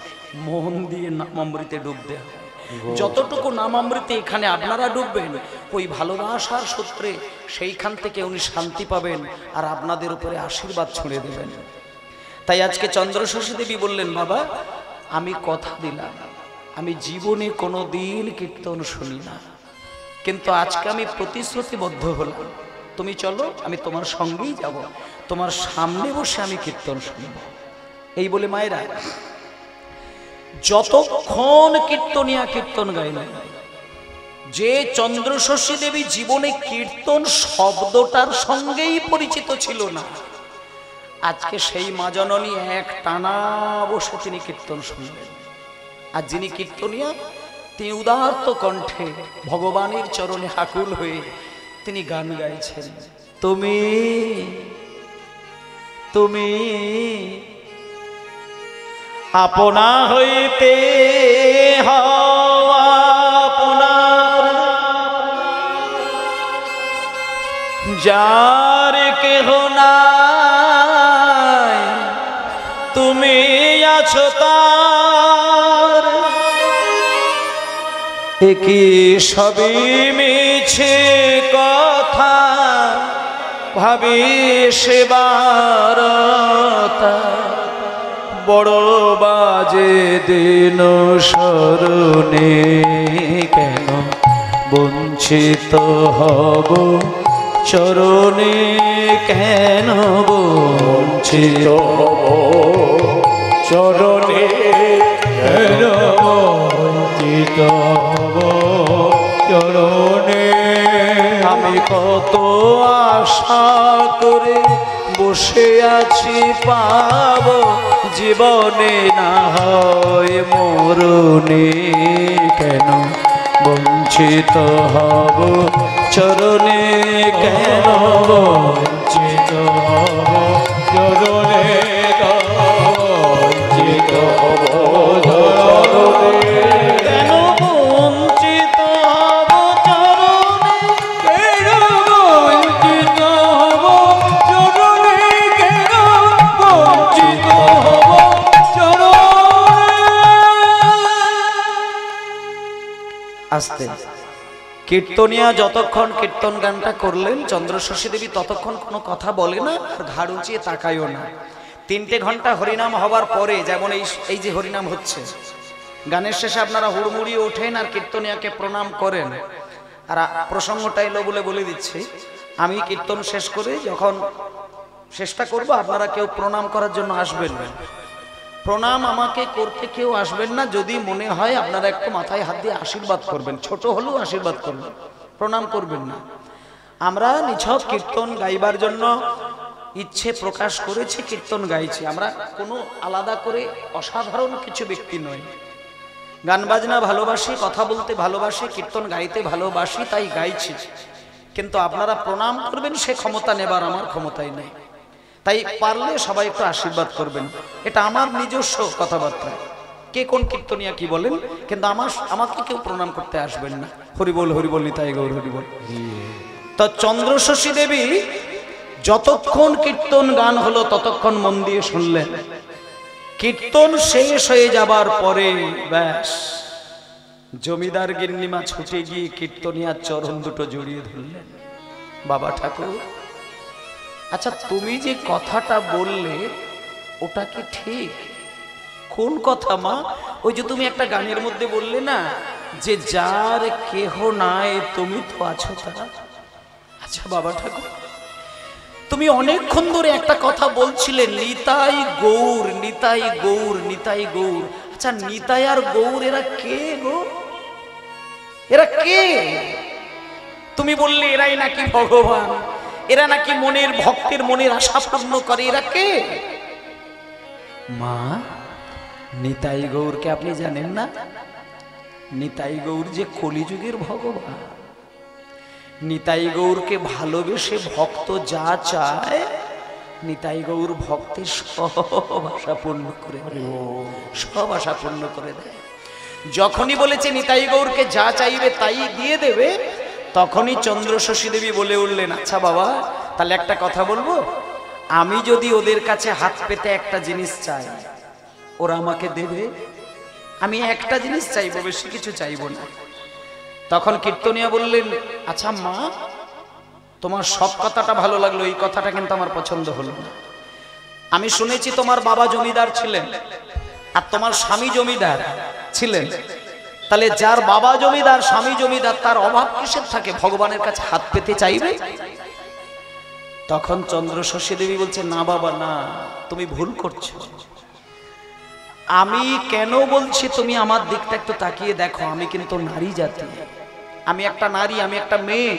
[SPEAKER 1] মন দিয়ে নামামৃতে ডুব দেওয়া হয়। যতটুকু নামামৃতে এখানে আপনারা ডুববেন, ওই ভালোবাসার সূত্রে সেইখান থেকে উনি শান্তি পাবেন আর আপনাদের উপরে আশীর্বাদ ছুঁড়ে দেবেন। তাই আজকে চন্দ্রশশী দেবী বললেন, বাবা আমি কথা দিলাম আমি জীবনে কোনো দিন কীর্তন শুনি না, কিন্তু আজকে আমি প্রতিশ্রুতিবদ্ধ হলাম, তুমি চলো আমি তোমার সঙ্গেই যাব, তোমার সামনে বসে আমি কীর্তন শুনব। এই বলে মায়েরা যতক্ষণ কীর্তনিয়া কীর্তন গাইলেন, যে চন্দ্রশশী দেবী জীবনে কীর্তন শব্দটার সঙ্গেই পরিচিত ছিল না, আজকে সেই মা জননী এক টানা বসে তিনি কীর্তন শুনলেন। আর যিনি কীর্তনিয়া তিনি উদার্ত কণ্ঠে ভগবানের চরণে আকুল হয়ে তিনি গান গাইছেন, তুমি তুমি আপনা হইতে হওয়া আপনার, যার কেহ নাই তুমি আছো তার, একই সবই মিছে কথা ভাবি সেবার বড় বাজে দিন স্মরণে, কেন বঞ্চিত হব চরণে, কেন বঞ্চিত
[SPEAKER 2] হব চরণে, কেন বঞ্চিত হব চরণে।
[SPEAKER 1] আমি কত আশা করে বসে আছি পাব, জীবনে না হয় মরণে, কেন বঞ্চিত হব চরণে, কেন
[SPEAKER 2] বঞ্চিত হব চরণে, বঞ্চিত হব চরণে,
[SPEAKER 1] কেন বঞ্চিত হব চরণে,
[SPEAKER 2] কেন বঞ্চিত হব চরণে, কেন বঞ্চিত হব চরণে।
[SPEAKER 1] আস্তে কীর্তনিয়া যতক্ষণ কীর্তন গানটা করলেন, চন্দ্রশশী দেবী ততক্ষণ কোনো কথা বলে না আর ঘাড় উঁচিয়ে তাকায়ও না। 3টে ঘন্টা হরিনাম হবার পরে, যেমন এই যে হরিনাম হচ্ছে, গানের শেষে আপনারা হুড়মুড়িয়ে ওঠেন আর কীর্তনিয়াকে প্রণাম করেন। আর প্রসঙ্গটা এলো বলে বলে দিচ্ছি, আমি কীর্তন শেষ করে যখন চেষ্টা করব, আপনারা কেউ প্রণাম করার জন্য আসবেন না। প্রণাম আমাকে করতে কেউ আসবেন না, যদি মনে হয় আপনারা একটু মাথায় হাত দিয়ে আশীর্বাদ করবেন, ছোট হলেও আশীর্বাদ করবেন, প্রণাম করবেন না। আমরা নিছক কীর্তন গাইবার জন্য ইচ্ছে প্রকাশ করেছি, কীর্তন গাইছি। আমরা কোনো আলাদা করে অসাধারণ কিছু ব্যক্তি নই। গান বাজনা ভালোবাসি, কথা বলতে ভালোবাসি, কীর্তন গাইতে ভালোবাসি, তাই গাইছি। কিন্তু আপনারা প্রণাম করবেন সে ক্ষমতা নেবার আমার ক্ষমতাই নেই। তাই পারলে সবাই একটু আশীর্বাদ করবেন, এটা আমার নিজস্ব কথাবার্তা। কে কোন কীর্তনিয়া কি বলেন, কিন্তু আমাকে কেউ প্রণাম করতে আসবেন না। হরিবল হরিবল, নিতাই গৌর হরিবল। তো চন্দ্রশশী দেবী যতক্ষণ কীর্তন গান হলো ততক্ষণ মন দিয়ে শুনলেন। কীর্তন শেষ হয়ে যাবার পরে ব্যাস জমিদার গিন্নিমা ছুটে গিয়ে কীর্তনিয়ার চরণ দুটো জড়িয়ে ধরলেন। বাবা ঠাকুর, আচ্ছা তুমি যে কথাটা বললে ওটা কি ঠিক? কোন কথা মা? ওই যে তুমি একটা গানের মধ্যে বললে না, যে যার কেহ নাই তুমি তো আছো তারা। আচ্ছা বাবা ঠাকুর, তুমি অনেকক্ষণ ধরে একটা কথা বলছিলে, নিতাই গৌর, নিতাই গৌর, নিতাই গৌর। আচ্ছা নিতাই আর গৌর এরা কে গো? এরা কে? তুমি বললে এরাই নাকি ভগবান, এরা নাকি মনের ভক্তের মনের আশা পূর্ণ করে। এরা কে মা? নিতাই গৌরকে আপনি জানেন না? নিতাই গৌর যে কলিযুগের ভগবান। নিতাই গৌরকে ভালোবেসে ভক্ত যা চায় নিতাই গৌর ভক্তের সব আশা পূর্ণ করে দেয়, সব আশা পূর্ণ করে দেয়। যখনই বলেছে নিতাই গৌরকে যা চাইবে তাই দিয়ে দেবে, তখনই চন্দ্রশশী দেবী বলে উঠলেন, আচ্ছা বাবা, তাহলে একটা কথা বলবো, আমি যদি ওদের কাছে হাত পেতে একটা জিনিস চাই, ওরা আমাকে দেবে? আমি একটা জিনিস চাইবো, বেশি কিছু চাইবো না। তখন কীর্তনিয়া বললেন, আচ্ছা মা, তোমার সব কথাটা ভালো লাগলো, এই কথাটা কিন্তু আমার পছন্দ হলো না। আমি শুনেছি তোমার বাবা জমিদার ছিলেন আর তোমার স্বামী জমিদার ছিলেন, তাহলে যার বাবা জমিদার স্বামী জমিদার তার অভাব কিসের থাকে, ভগবানের কাছে হাত পেতে চাইবে? তখন চন্দ্রশশী দেবী বলছে, না বাবা না, তুমি ভুল করছো। আমি কেন বলছি তুমি আমার দিকটা একটু তাকিয়ে দেখো, আমি কিন্তু নারী জাতি, আমি একটা নারী, আমি একটা মেয়ে।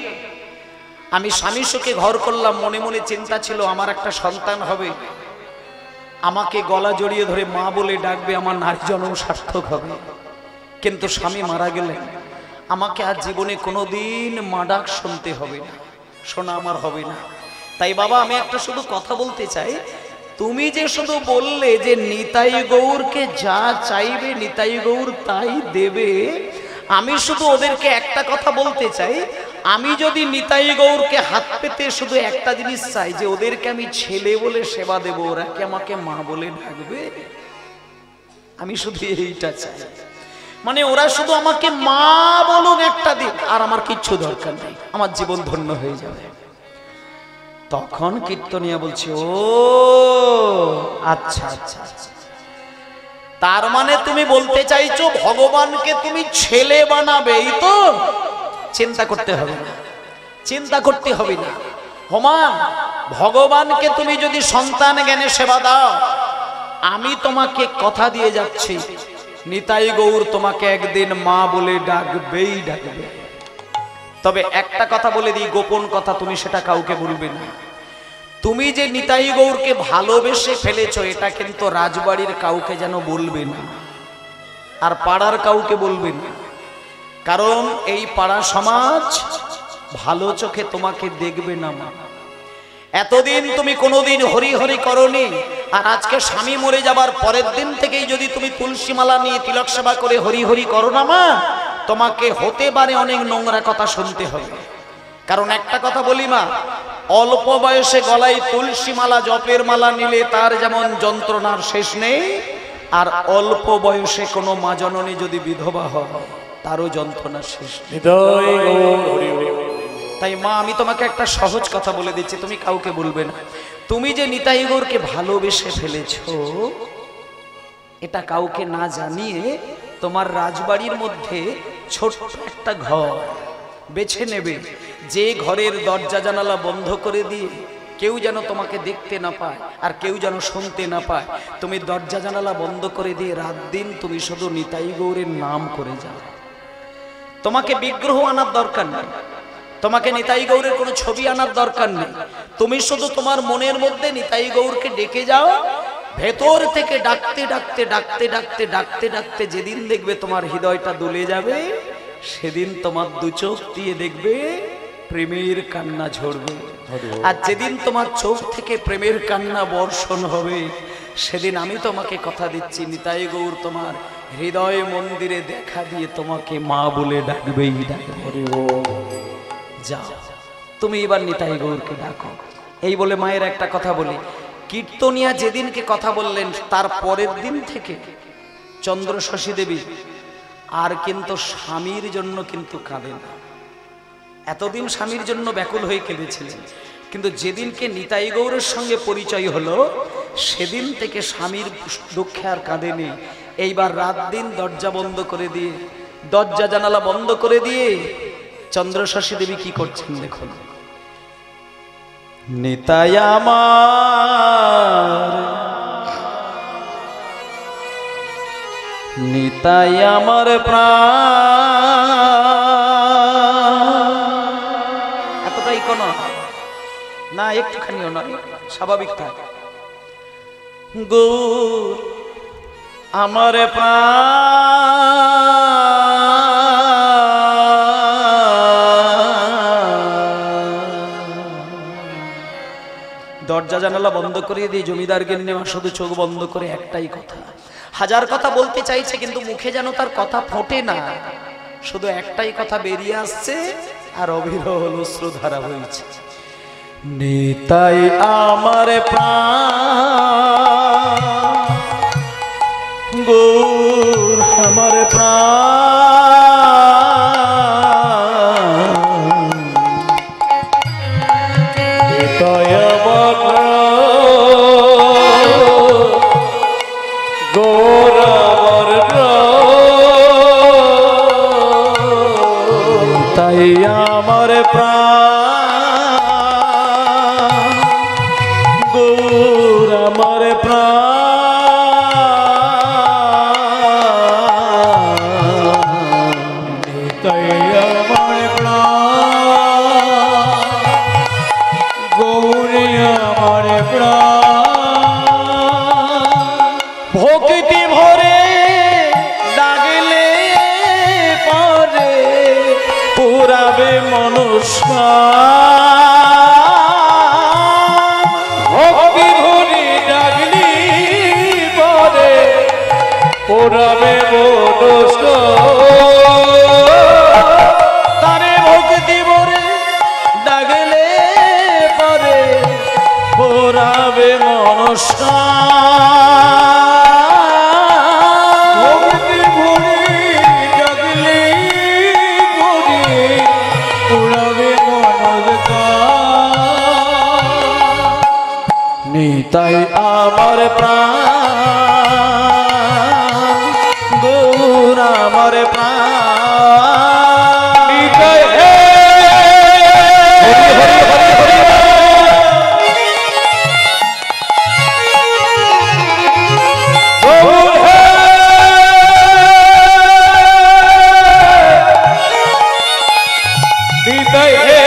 [SPEAKER 1] আমি স্বামী সুখে ঘর করলাম, মনে মনে চিন্তা ছিল আমার একটা সন্তান হবে, আমাকে গলা জড়িয়ে ধরে মা বলে ডাকবে, আমার নারী জন্ম সার্থক হবে। কিন্তু স্বামী মারা গেলেন, আমাকে আর জীবনে কোনোদিন মা ডাক শুনতে হবে না, শোনা আমার হবে না। তাই বাবা আমি একটা শুধু কথা বলতে চাই, তুমি যে শুধু বললে যে নিতাই গৌরকে যা চাইবে নিতাই গৌর তাই দেবে, আমি শুধু ওদেরকে একটা কথা বলতে চাই, আমি যদি নিতাই গৌরকে হাত পেতে শুধু একটা জিনিস চাই, যে ওদেরকে আমি ছেলে বলে সেবা দেব, ওরা কি আমাকে মা বলে ডাকবে? আমি শুধু এইটা চাই, মানে ওরা শুধু আমাকে মা বলুন একটা দিন, আর আমার কিচ্ছু দরকার নেই, আমার জীবন ধন্য হয়ে যাবে। তখন কীর্তনিয়া বলছে, ও আচ্ছা আচ্ছা আচ্ছা, তার মানে তুমি বলতে চাইছো ভগবানকে তুমি ছেলে বানাবে, এই তো? চিন্তা করতে হবে না, চিন্তা করতে হবে না। হোমা, ভগবানকে তুমি যদি সন্তান জ্ঞানে সেবা দাও, আমি তোমাকে কথা দিয়ে যাচ্ছি, নিতাই গৌর তোমাকে একদিন মা বলে ডাকবেই ডাকবে। তবে একটা কথা বলে দিই, গোপন কথা, তুমি সেটা কাউকে বলবে না। তুমি যে নিতাই গৌরকে ভালোবেসে ফেলেছো, এটা কিন্তু রাজবাড়ির কাউকে যেন বলবে না, আর পাড়ার কাউকে বলবে না, কারণ এই পাড়া সমাজ ভালো চোখে তোমাকে দেখবে না মা। এতদিন তুমি কোনোদিন হরি হরি করনি, আর আজকে স্বামী মরে যাবার পরের দিন থেকেই যদি তুমি তুলসী মালা নিয়ে তিলক সেবা করে হরি হরি করো না মা, তোমাকে হতে পারে অনেক নোংরা কথা শুনতে হবে। কারণ একটা কথা বলি মা, অল্প বয়সে গলায় তুলসী মালা জপের মালা নিলে তার যেমন যন্ত্রণার শেষ নেই, আর অল্প বয়সে কোনো মা জননী যদি বিধবা হয় তারও যন্ত্রণার শেষ নেই। তাই মা, আমি তোমাকে একটা সহজ কথা বলে দিচ্ছি, তুমি কাউকে বলবে না। তুমি যে নিতাই গৌরকে ভালোবেসে ফেলেছো, এটা কাউকে না জানিয়ে তোমার রাজবাড়ির মধ্যে ছোট্ট একটা ঘর বেছে নেবে, যে ঘরের দরজা জানালা বন্ধ করে দিয়ে কেউ যেন তোমাকে দেখতে না পায় আর কেউ যেন শুনতে না পায়। তুমি দরজা জানালা বন্ধ করে দিয়ে রাত দিন তুমি শুধু নিতাই গৌরের নাম করে যাও। তোমাকে বিগ্রহ আনার দরকার নেই, তোমাকে নিতাই গৌরের কোনো ছবি আনার দরকার নেই। তুমি শুধু তোমার মনের মধ্যে নিতাই গৌরকে ডেকে যাও, ভেতর থেকে ডাকতে ডাকতে ডাকতে ডাকতে ডাকতে ডাকতে যেদিন দেখবে তোমার হৃদয়টা দুলে যাবে, সেদিন তোমার দু চোখ দিয়ে দেখবে প্রেমের কান্না ঝরবে। আর যেদিন তোমার চোখ থেকে প্রেমের কান্না বর্ষণ হবে, সেদিন আমি তোমাকে কথা দিচ্ছি, নিতাই গৌর তোমার হৃদয় মন্দিরে দেখা দিয়ে তোমাকে মা বলে ডাকবেই ডাকবে। যাও, তুমি এবার নিতাই গৌরকে ডাকো। এই বলে মায়ের একটা কথা বলি, কীর্তনিয়া যেদিনকে কথা বললেন তার পরের দিন থেকে চন্দ্রশশী দেবী আর কিন্তু স্বামীর জন্য কিন্তু কাঁদে না। এতদিন স্বামীর জন্য ব্যাকুল হয়ে কেঁদেছিলেন, কিন্তু যেদিনকে নিতাই গৌরের সঙ্গে পরিচয় হলো সেদিন থেকে স্বামীর দুঃখে আর কাঁদেনি। এইবার রাত দিন দরজা বন্ধ করে দিয়ে, দরজা জানালা বন্ধ করে দিয়ে চন্দ্রশশী দেবী কি করছেন দেখুন। নিতাই আমার, নিতাই আমার প্রাণ, এতটাই কোন না, একটুখানিও নয়, স্বাভাবিক থাক। গৌর আমার প্রাণ, দরজা জানালা বন্ধ করে দিয়ে জমিদার গিন্নিমা শুধু চোখ বন্ধ করে একটাই কথা, হাজার কথা বলতে চাইছে কিন্তু মুখে যেন তার কথা ফোটে না, শুধু একটাই কথা বেরিয়ে আসছে আর অবিরল অশ্রুধারা বইছে। নিতাই আমার প্রাণ, গৌর আমার প্রাণ,
[SPEAKER 2] নিতাই আমার গৌর আমার
[SPEAKER 1] নিতাই আমার প্রাণ, গৌর আমার প্রাণ,
[SPEAKER 2] নিতাই আমার গৌরী আমার
[SPEAKER 1] ভক্তি ভরে ডাকলে পরে পুরাবে মনুষ্য,
[SPEAKER 2] ভক্তি ভরি ডাকলি পরে পোড়াবে মনুষ্য,
[SPEAKER 1] তারে ভক্তি ভরে ডাকলে পরে পুরাবে মনুষ্য,
[SPEAKER 2] ভক্তি ভরি ডাকলি পরে পোড়াবে মনুষ্য।
[SPEAKER 1] নিতাই আমার প্রাণ, গৌর আমার প্রাণ,
[SPEAKER 2] নিতাই হে গৌর হে নিতাই হে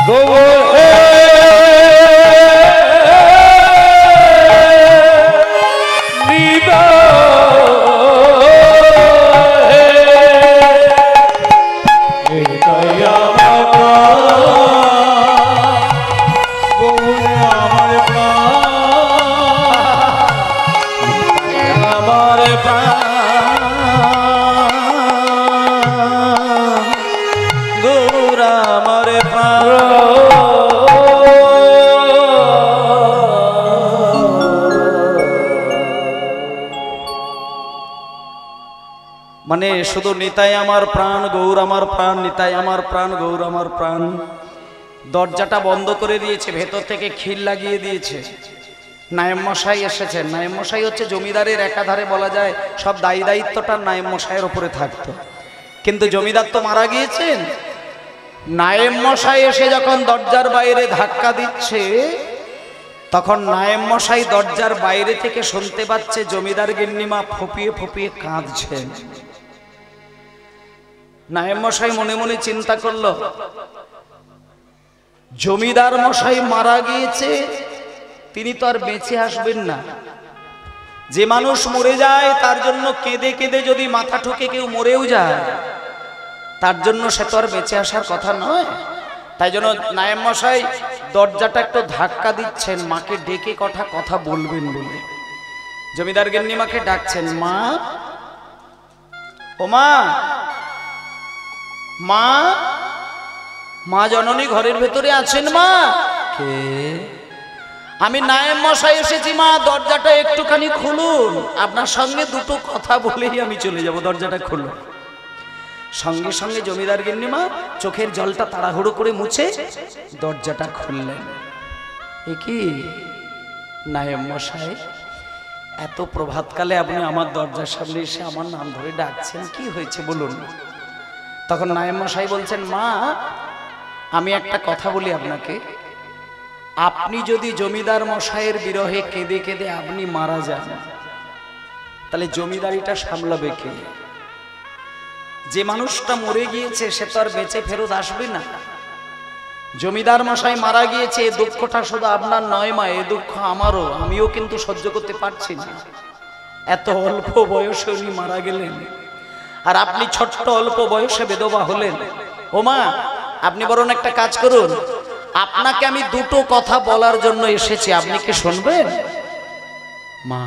[SPEAKER 2] গৌর হে
[SPEAKER 1] আমার প্রাণ, গৌর আমার মানে শুধু নিতাই আমার প্রাণ, গৌর আমার প্রাণ, নিতাই আমার প্রাণ, গৌর আমার প্রাণ। দরজাটা বন্ধ করে দিয়েছে, ভেতর থেকে খিল লাগিয়ে দিয়েছে। নায়েব মশাই এসেছেন। নায়েব মশাই হচ্ছে জমিদারের একাধারে বলা যায় সব দায়ী দায়িত্বটা নায়েব মশাইয়ের উপরে থাকতো, কিন্তু জমিদার তো মারা গিয়েছেন। নায়েব মশাই এসে যখন দরজার বাইরে ধাক্কা দিচ্ছে, তখন নায়েব মশাই দরজার বাইরে থেকে শুনতে পাচ্ছে জমিদার গিন্নিমা ফুপিয়ে ফুপিয়ে কাঁদছেন। নায়েব মশাই মনে মনে চিন্তা করলো, জমিদার মশাই মারা গিয়েছে, তিনি তো আর বেঁচে আসবেন না। যে মানুষ মরে যায় তার জন্য কেঁদে কেঁদে যদি মাথা ঠুকে কেউ মরেও যায়, তার জন্য সে তো আর বেঁচে আসার কথা নয়। তাই জন্য নায়েব মশাই দরজাটা একটু ধাক্কা দিচ্ছেন, মাকে ডেকে কথা বলবেন বলে। জমিদার গিন্নিমাকে ডাকছেন, মা, ও মা, মা, মা জননী ঘরের ভেতরে আছেন? মা, কে? আমি নায়েব মশাই এসেছি মা, দরজাটা একটুখানি খুলুন, আপনার সঙ্গে দুটো কথা বলেই আমি চলে যাব, দরজাটা খুলুন। সঙ্গে সঙ্গে জমিদার গিন্নিমা চোখের জলটা তাড়াহুড়ো করে মুছে দরজাটা খুললেন। এ কি নায়েব মশাই, এত প্রভাতকালে আপনি আমার দরজার সামনে এসে আমার নাম ধরে ডাকছেন, কি হয়েছে বলুন? তখন নায়েব মশাই বলছেন, মা, আমি একটা কথা বলি আপনাকে, আপনি যদি জমিদার মশাইয়ের বিরহে কেঁদে কেঁদে আপনি মারা যান, তাহলে জমিদারিটা সামলাবে কে? যে মানুষটা মরে গিয়েছে সে তো আর বেঁচে ফেরত আসবে না। জমিদার মশাই মারা গিয়েছে, এই দুঃখটা শুধু আপনার নয় মা, এই দুঃখ আমারও, আমিও কিন্তু সহ্য করতে পারছি না। এত অল্প বয়সে উনি মারা গেলেন, আর আপনি ছোট্ট অল্প বয়সে বিধবা হলেন। ও মা, আপনি বরং একটা কাজ করুন, আপনাকে আমি দুটো কথা বলার জন্য এসেছি, আপনি কি শুনবেন? মা,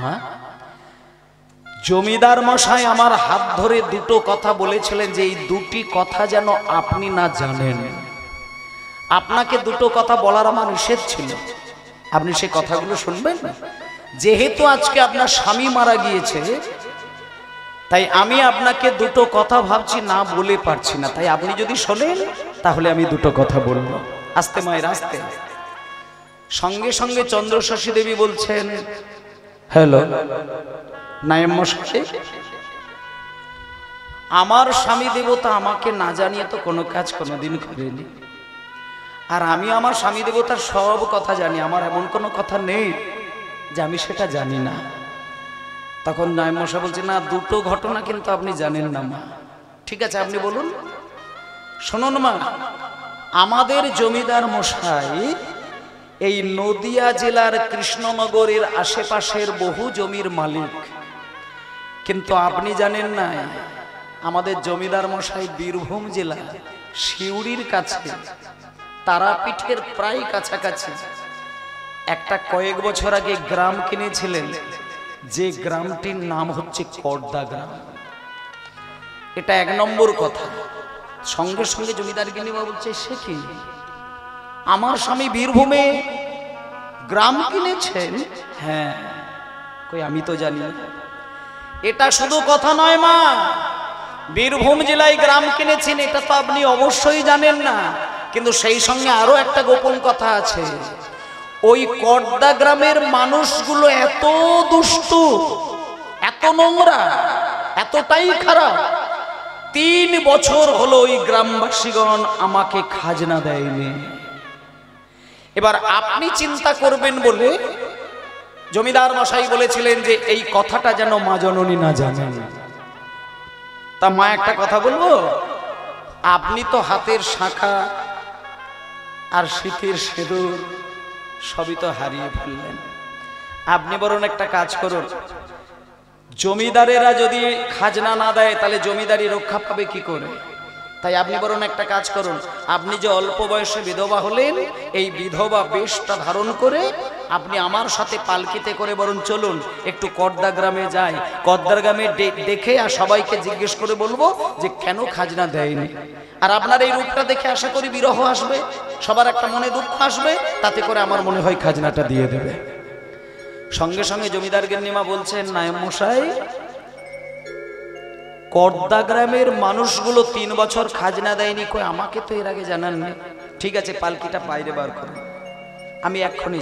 [SPEAKER 1] জমিদার মশাই আমার হাত ধরে দুটো কথা বলেছিলেন যে এই দুটি কথা যেন আপনি না জানেন। আপনাকে দুটো কথা বলার আমার নিষেধ ছিল, আপনি সেই কথাগুলো শুনবেন? যেহেতু আজকে আপনার স্বামী মারা গিয়েছে, তাই আমি আপনাকে দুটো কথা ভাবছি না বলে পারছি না, তাই আপনি যদি শোনেন তাহলে আমি দুটো কথা বলবো। আস্তে মায়ের আস্তে। সঙ্গে সঙ্গে চন্দ্রশশী দেবী বলছেন, হ্যালো নায়েম মশাই, আমার স্বামী দেবতা আমাকে না জানিয়ে তো কোনো কাজ কোনোদিন করেনি, আর আমি আমার স্বামী দেবতার সব কথা জানি, আমার এমন কোনো কথা নেই যে আমি সেটা জানি না। তখন নায়েম মশাই বলছে, না দুটো ঘটনা কিন্তু আপনি জানেন না মা। ঠিক আছে আপনি বলুন। শুনুন মা, আমাদের জমিদার মশাই এই নদিয়া জেলার কৃষ্ণনগরের আশেপাশের বহু জমির মালিক, কিন্তু আপনি জানেন না আমাদের জমিদার মশাই বীরভূম জেলা সিউড়ির কাছে তারাপীঠের প্রায় কাছাকাছি একটা কয়েক বছর আগে গ্রাম কিনেছিলেন, যে গ্রামটির নাম হচ্ছে কর্দা গ্রাম। এটা এক নম্বর কথা। সঙ্গে সঙ্গে জমিদার গিন্নিমা বলছে, সে কি, আমার স্বামী বীরভূমে গ্রাম কিনেছেন? হ্যাঁ। কই আমি তো জানি না। এটা শুধু কথা নয় মা, বীরভূম জেলায় গ্রাম কিনেছেন এটা তো আপনি অবশ্যই জানেন না, কিন্তু সেই সঙ্গে আরো একটা গোপন কথা আছে। ওই কর্দা গ্রামের মানুষগুলো এত দুষ্টু, এত নোংরা, এতটাই খারাপ, 3 বছর হলো ওই গ্রামবাসীগণ আমাকে খাজনা দেয়নি। এবার আপনি চিন্তা করবেন বলে জমিদার মশাই বলেছিলেন যে এই কথাটা যেন মা জননী না জানেন। তা মা একটা কথা বলবো, আপনি তো হাতের শাঁখা আর শীতের সিঁদুর সবই তো হারিয়ে ফেললেন। আপনি বরং একটা কাজ করুন, জমিদারেরা যদি খাজনা না দেয় তাহলে জমিদারি রক্ষা পাবে কি করে? তাই আপনি বরং একটা কাজ করুন, আপনি যে অল্প বয়সে বিধবা হলেন, এই বিধবা বেশটা ধারণ করে আপনি আমার সাথে পালকিতে করে বরং চলুন, একটু কর্দা গ্রামে যাই, কর্দা গ্রামে দেখে আর সবাইকে জিজ্ঞেস করে বলবো যে কেন খাজনা দেয়নি। আর আপনার এই রূপটা দেখে আশা করি বিরহ আসবে, সবার একটা মনে দুঃখ আসবে, তাতে করে আমার মনে হয় খাজনাটা দিয়ে দেবে। সঙ্গে সঙ্গে জমিদার গিন্নিমা বলছেন, নায়েম মশাই, কর্দা গ্রামের মানুষগুলো 3 বছর খাজনা দেয়নি, কই আমাকে তো এর আগে জানান না। ঠিক আছে পালকিটা বাইরে বার করুন, আমি এক্ষুনি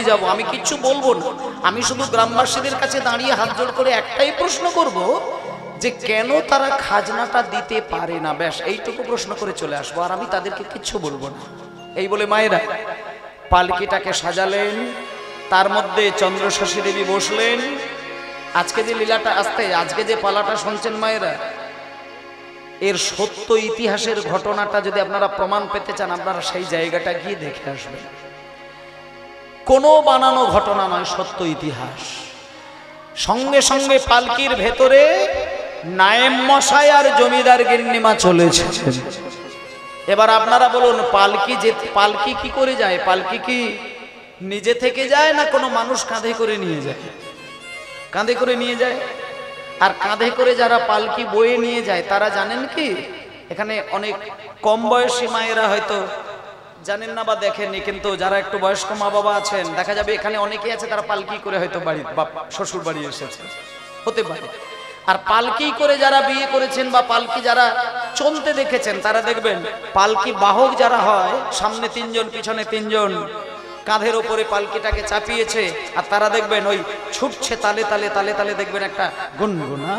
[SPEAKER 1] যাব, আমি কিচ্ছু বলবো না, আমি শুধু গ্রামবাসীদের কাছে দাঁড়িয়ে হাত জোড় করে একটাই প্রশ্ন করব যে কেন তারা খাজনাটা দিতে পারে না, ব্যাস এইটুকু প্রশ্ন করে চলে আসবো, আর আমি তাদেরকে কিচ্ছু বলবো না। এই বলে মায়েরা পালকিটাকে সাজালেন, তার মধ্যে চন্দ্রশশী দেবী বসলেন। আজকে যে লীলাটা আসতে, আজকে যে পালাটা শুনছেন মায়েরা, এর সত্য ইতিহাসের ঘটনাটা যদি আপনারা প্রমাণ পেতে চান, আপনারা সেই জায়গাটা গিয়ে দেখে আসবেন। কোনো বানানো ঘটনা নয়, সত্য ইতিহাস। সঙ্গে সঙ্গে পালকির ভেতরে নায়েম মশাই আর জমিদার গিন্নিমা চলেছে। এবার আপনারা বলুন, পালকি কি করে যায়? পালকি কি নিজে থেকে যায় না কোনো মানুষ কাঁধে করে নিয়ে যায়? কাঁধে করে নিয়ে যায়। আর কাঁধে করে যারা পালকি বয়ে নিয়ে যায় তারা জানেন কি, এখানে অনেক কম বয়সী মায়েরা হয়তো জানেন না বা দেখেননি, কিন্তু যারা একটু বয়স্ক মা বাবা আছেন দেখা যাবে এখানে অনেকেই আছে তারা পালকি করে হয়তো বাড়ি বা শ্বশুর বাড়ি এসেছে, হতে পারে। আর পালকি করে যারা বিয়ে করেছেন বা পালকি যারা চলতে দেখেছেন তারা দেখবেন পালকি বাহক যারা হয়, সামনে 3 জন পিছনে 3 জন, কাঁধের ওপরে পালকিটাকে চাপিয়েছে, আর তারা দেখবেন ওই ছুটছে তালে তালে তালে তালে, দেখবেন একটা গুনগুনা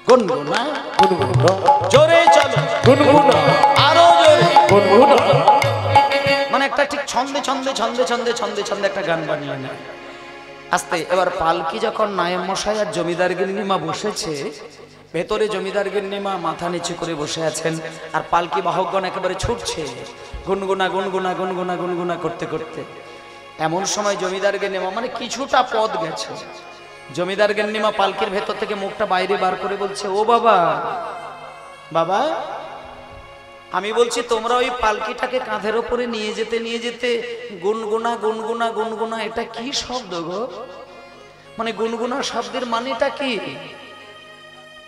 [SPEAKER 1] গুনগুনা গুনগুনা, জোরে চলো গুনগুনা, আরো জোরে গুনগুনা, মানে একটা ঠিক ছন্দে ছন্দে ছন্দে ছন্দে ছন্দে ছন্দে একটা গান বানিয়ে নেয় আস্তে। এবার পালকি যখন নায়েম মশাই আর জমিদার গিন্নিমা বসেছে, ভেতরে জমিদার গিন্নিমা মাথা নিচু করে বসে আছেন, আর পালকি বাহকগণ একেবারে ছুটছে গুনগুনা গুনগুনা গুনগুনা গুনগুনা করতে করতে। এমন সময় জমিদার গিন্নিমা, মানে কিছুটা পথ গেছে, জমিদার গিন্নিমা পালকির ভেতর থেকে মুখটা বাইরে বার করে বলছে, ও বাবা বাবা আমি বলছি তোমরা ওই পালকিটাকে কাঁধের ওপরে নিয়ে যেতে গুনগুনা গুনগুনা গুনগুনা, এটা কি শব্দ গো? মানে গুনগুনা শব্দের মানেটা কি?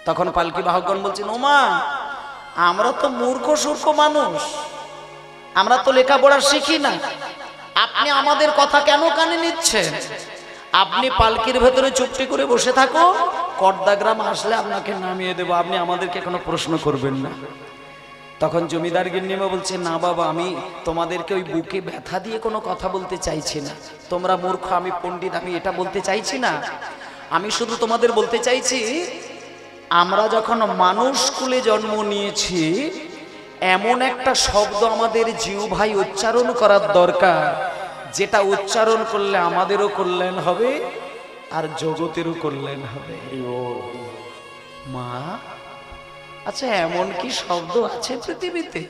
[SPEAKER 1] তখন পালকি বাহকগণ বলছেন, ওমা আমরা তো মূর্খ সূর্খ মানুষ, আমরা তো লেখাপড়া শিখি না, আপনি আমাদের কথা কেন কানে নিচ্ছেন? আপনি পালকির ভেতরে চুপটি করে বসে থাকো, কর্দাগ্রাম আসলে আপনাকে নামিয়ে দেবো, আপনি আমাদেরকে কোনো প্রশ্ন করবেন না। তখন জমিদার গিন্নিমা বলছে, না বাবা, আমি তোমাদেরকে ওই বুকে ব্যথা দিয়ে কোনো কথা বলতে চাইছি না, তোমরা মূর্খ, আমি পণ্ডিত, আমি এটা বলতে চাইছি না। আমি শুধু তোমাদের বলতে চাইছি, আমরা যখন মানুষ কুলে জন্ম নিয়েছি, এমন একটা শব্দ আমাদের জিহ্বায় উচ্চারণ করার দরকার, যেটা উচ্চারণ করলে আমাদেরও কল্যাণ হবে আর জগতেরও কল্যাণ হবে। মা, আচ্ছা এমন কি শব্দ আছে পৃথিবীতে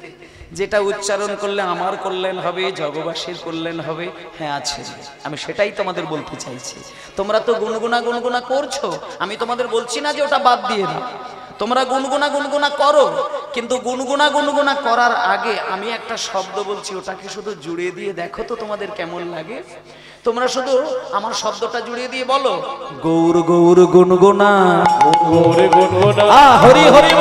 [SPEAKER 1] যেটা উচ্চারণ করলে আমার কল্যাণ হবে, জগবাসীর কল্যাণ হবে? হ্যাঁ আছে, আমি সেটাই তোমাদের বলতে চাইছি। তোমরা তো গুনগুনা গুনগুনা করছো, আমি তোমাদের বলছি না যে ওটা বাদ দিয়ে দাও, তোমরা গুনগুনা গুনগুনা করো, কিন্তু গুনগুনা গুনগুনা করার আগে আমি একটা শব্দ বলছি, ওটাকে শুধু জুড়ে দিয়ে দেখো তো তোমাদের কেমন লাগে। তোমরা শুধু আমার শব্দটা জুড়িয়ে দিয়ে বলো, গৌর গৌর গুনগুনা,
[SPEAKER 2] গৌর গুনগুনা,
[SPEAKER 1] হরি হরি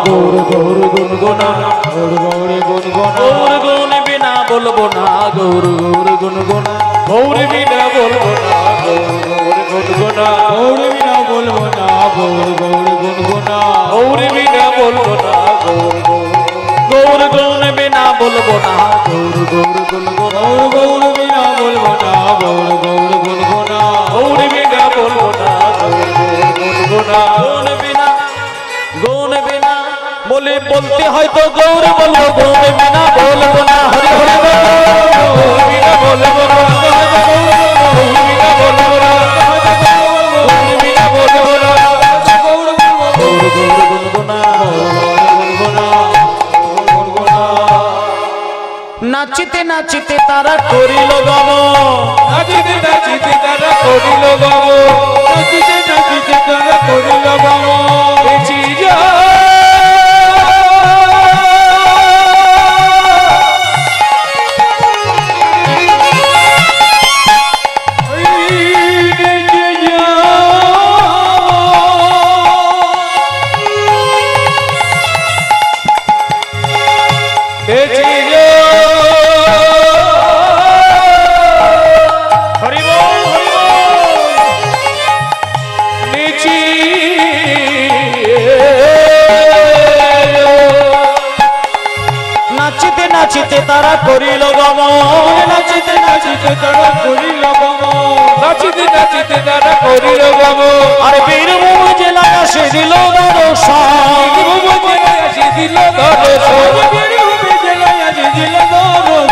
[SPEAKER 2] গৌর গৌর গুনগুনা, গৌর গৌর গুনগুনা,
[SPEAKER 1] গৌর গুণ বিনা বলবো না, গৌর গৌর গুনগুনা,
[SPEAKER 2] গৌর বিনা বলবো না, গৌর গৌর গুনগুনা, গৌর বিনা বলবো না, গৌর গৌর গুনগুনা, গৌর বিনা বলবো না, গৌর গৌর,
[SPEAKER 1] গৌর গুণ বিনা বলবো না, গৌর গৌর গুনগুনা,
[SPEAKER 2] গৌর গৌর বিনা বলবো না, গৌর গৌর গুনগুনা, গৌর বিনা বলবো না, গৌর গৌর গুনগুনা,
[SPEAKER 1] গুণ বিনা, গুণ বিনা বলে বলতে হয়তো গৌর বলবো, গুণ বিনা বলবো না, হরি হরি বল,
[SPEAKER 2] গৌর বিনা বলবো না, গৌর বিনা বলবো না, গৌর বিনা বলবো না, গৌর
[SPEAKER 1] গৌর গৌর গুনগুনা,
[SPEAKER 2] গুনগুনা, গুনগুনা।
[SPEAKER 1] নাচিতে নাচিতে তারা করিল গম,
[SPEAKER 2] নাচিতে নাচিতে তারা করিল গম, নাচিতে নাচিতে তারা করিল গম, বেঁচি যা
[SPEAKER 1] নাচিতে তারা করিল গম,
[SPEAKER 2] নাচিতে নাচিতে তারা করিল গম, নাচিতে নাচিতে তারা করিল গম,
[SPEAKER 1] আর বীরভূম জেলায় আসে দিল দর্শন,
[SPEAKER 2] বীরভূম জেলায় আসে দিল দর্শন, বীরভূম জেলায় আসে দিল দর্শন,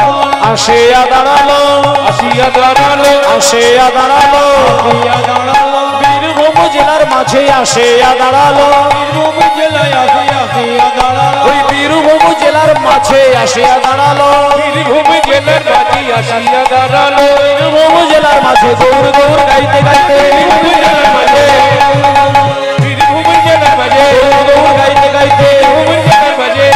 [SPEAKER 1] আসিয়া দাঁড়ালো,
[SPEAKER 2] আসিয়া দাঁড়ালো,
[SPEAKER 1] আসিয়া দাঁড়ালো,
[SPEAKER 2] আসিয়া দাঁড়ালো,
[SPEAKER 1] বীরভূম জেলার মাঝে আসিয়া দাঁড়ালো,
[SPEAKER 2] বীরভূম জেলায় আসিয়া দাঁড়ালো,
[SPEAKER 1] ওই বীরভূম জেলার মাঝে আসিয়া দাঁড়ালো,
[SPEAKER 2] বীরভূম জেলার মাঝে আসিয়া দাঁড়ালো,
[SPEAKER 1] বীরভূম জেলার মাঝে গৌর গৌর গাইতে গাইতে,
[SPEAKER 2] বীরভূম জেলার মাঝে, বীরভূম জেলার মাঝে,
[SPEAKER 1] গৌর গাইতে গাইতে,
[SPEAKER 2] বীরভূম জেলার মাঝে,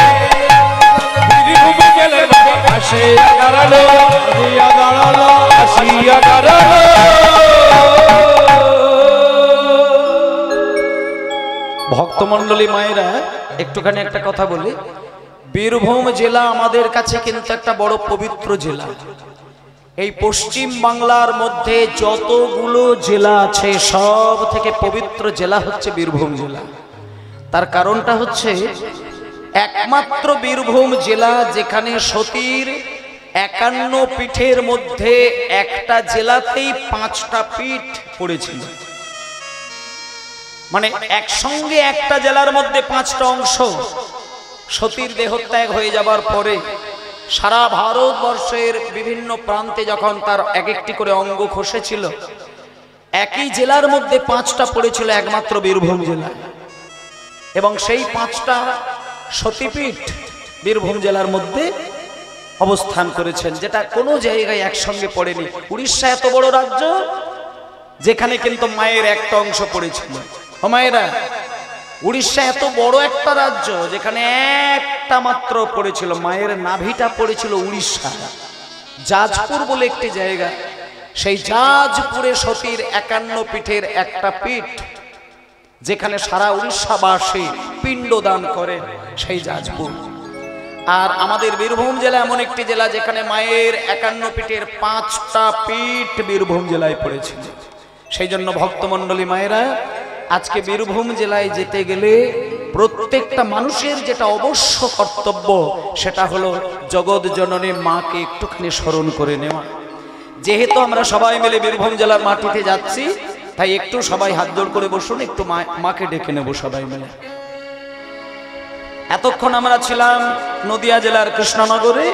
[SPEAKER 2] বীরভূম জেলার মাঝে আসিয়া দাঁড়ালো, আসিয়া দাঁড়ালো, আসিয়া দাঁড়ালো।
[SPEAKER 1] ভক্তমণ্ডলী মায়েরা, একটুখানি একটা কথা বলি, বীরভূম জেলা আমাদের কাছে কিন্তু একটা বড় পবিত্র জেলা। এই পশ্চিম বাংলার মধ্যে যতগুলো জেলা আছে সব থেকে পবিত্র জেলা হচ্ছে বীরভূম জেলা। তার কারণটা হচ্ছে একমাত্র বীরভূম জেলা যেখানে সতীর 51 পীঠের মধ্যে একটা জেলাতেই 5টা পীঠ পড়েছিল। মানে একসঙ্গে একটা জেলার মধ্যে 5টা অংশ সতীর দেহত্যাগ হয়ে যাবার পরে সারা ভারতবর্ষের বিভিন্ন প্রান্তে যখন তার এক একটি করে অঙ্গ খসেছিল, একই জেলার মধ্যে 5টা পড়েছিল একমাত্র বীরভূম জেলায়। এবং সেই 5টা সতীপীঠ বীরভূম জেলার মধ্যে অবস্থান করেছেন, যেটা কোনো জায়গায় একসঙ্গে পড়েনি। উড়িষ্যা এত বড় রাজ্য যেখানে কিন্তু মায়ের একটা অংশ পড়েছিল। ও মায়েরা, উড়িষ্যা এত বড় একটা রাজ্য, যেখানে একটা মাত্র পড়েছিল, মায়ের নাভিটা পড়েছিল উড়িষ্যা। জাজপুর বলে একটি জায়গা, সেই জাজপুরে সতীর 51 পীঠের একটা পীঠ, যেখানে সারা উড়িষ্যাবাসী পিণ্ডদান করে, সেই জাজপুর। আর আমাদের বীরভূম জেলা এমন একটি জেলা যেখানে মায়ের 51 পীঠের 5টা পীঠ বীরভূম জেলায় পড়েছিল। সেই জন্য ভক্তমণ্ডলী মায়েরা, আজকে বীরভূম জেলায় যেতে গেলে প্রত্যেকটা মানুষের যেটা অবশ্য কর্তব্য, সেটা হলো জগৎ জননী মাকে একটুখানি স্মরণ করে নেওয়া। যেহেতু আমরা সবাই মিলে বীরভূম জেলার মাটিতে যাচ্ছি, তাই একটু সবাই হাত জোড় করে বসুন, একটু মাকে ডেকে নেব সবাই মিলে। এতক্ষণ আমরা ছিলাম নদিয়া জেলার কৃষ্ণনগরে,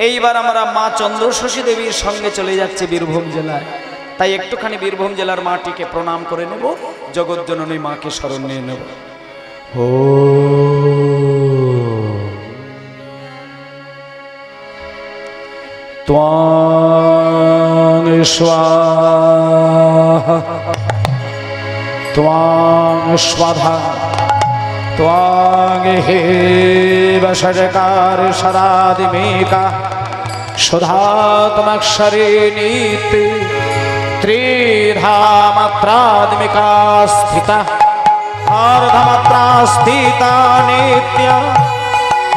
[SPEAKER 1] এইবার আমরা মা চন্দ্রশশী দেবীর সঙ্গে চলে যাচ্ছি বীরভূম জেলায়। তাই একটুখানি বীরভূম জেলার মাটিকে প্রণাম করে নেব, জগৎ জননী মাকে স্মরণ নিয়ে নেব। ও ত্বাং স্বাহা ত্বাং স্বাধা ত্বাং হে বশরকার সদাদিমেকা সুধাত্মক্ষরে নীতি ত্রিধামাত্রাদিমিকা স্থিতা अर्धमात्रा स्थिता नित्य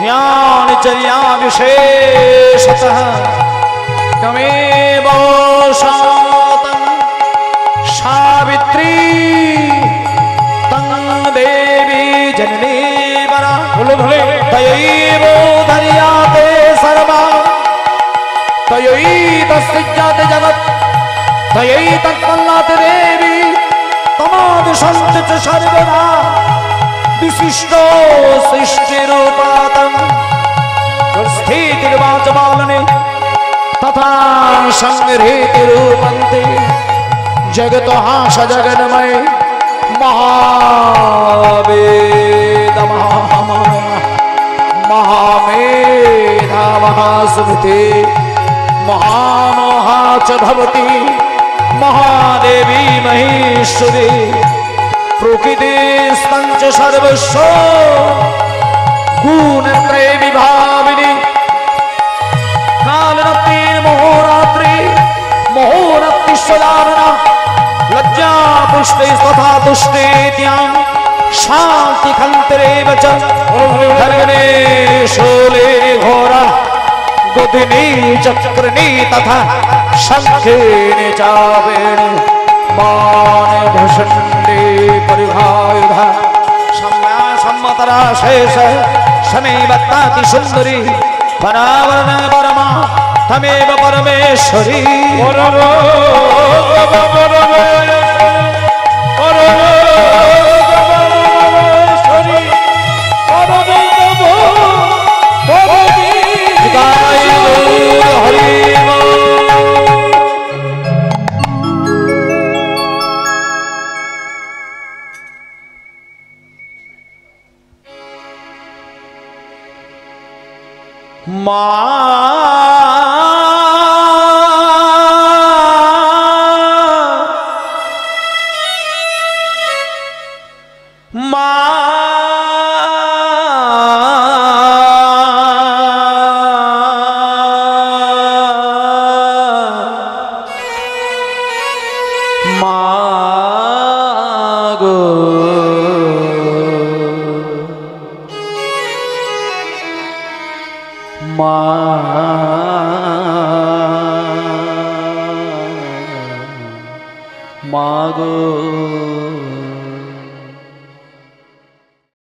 [SPEAKER 1] ज्ञानचर्या विशेषतः तमेव शातं सावित्री तं देवी जननी वरा तयैव धर्याते सर्वा तयै तस्याते जगत् तयै तत्पल्लाते देवी तमादिशन्ति च सर्वदा विशिष्टो सृष्टिरूपातं स्थितिर्वाचमालने तथा संहृतिरूपन्ते जगतः सजगन्मय महामेधा महासुमते महामोहा च भवति महादेवी महेश्वरी प्रकृति स्तंच सर्वस्व गुणत्रय विभाविनी कालरात्रि मोहरात्रि मोहरात्रि सदारणा लज्जा पुष्टे तथा तुष्टे त्यां शांति खंतरेव च धरणे शूले घोरा गुदिनी चक्रनी तथा शंखेने चावेणे बाणे भषण्डे परिभायुधा सम्या सम्मतरा शेष शमेवत्ताति सुंदरी परावरण परमा तमेव परमेश्वरी मागो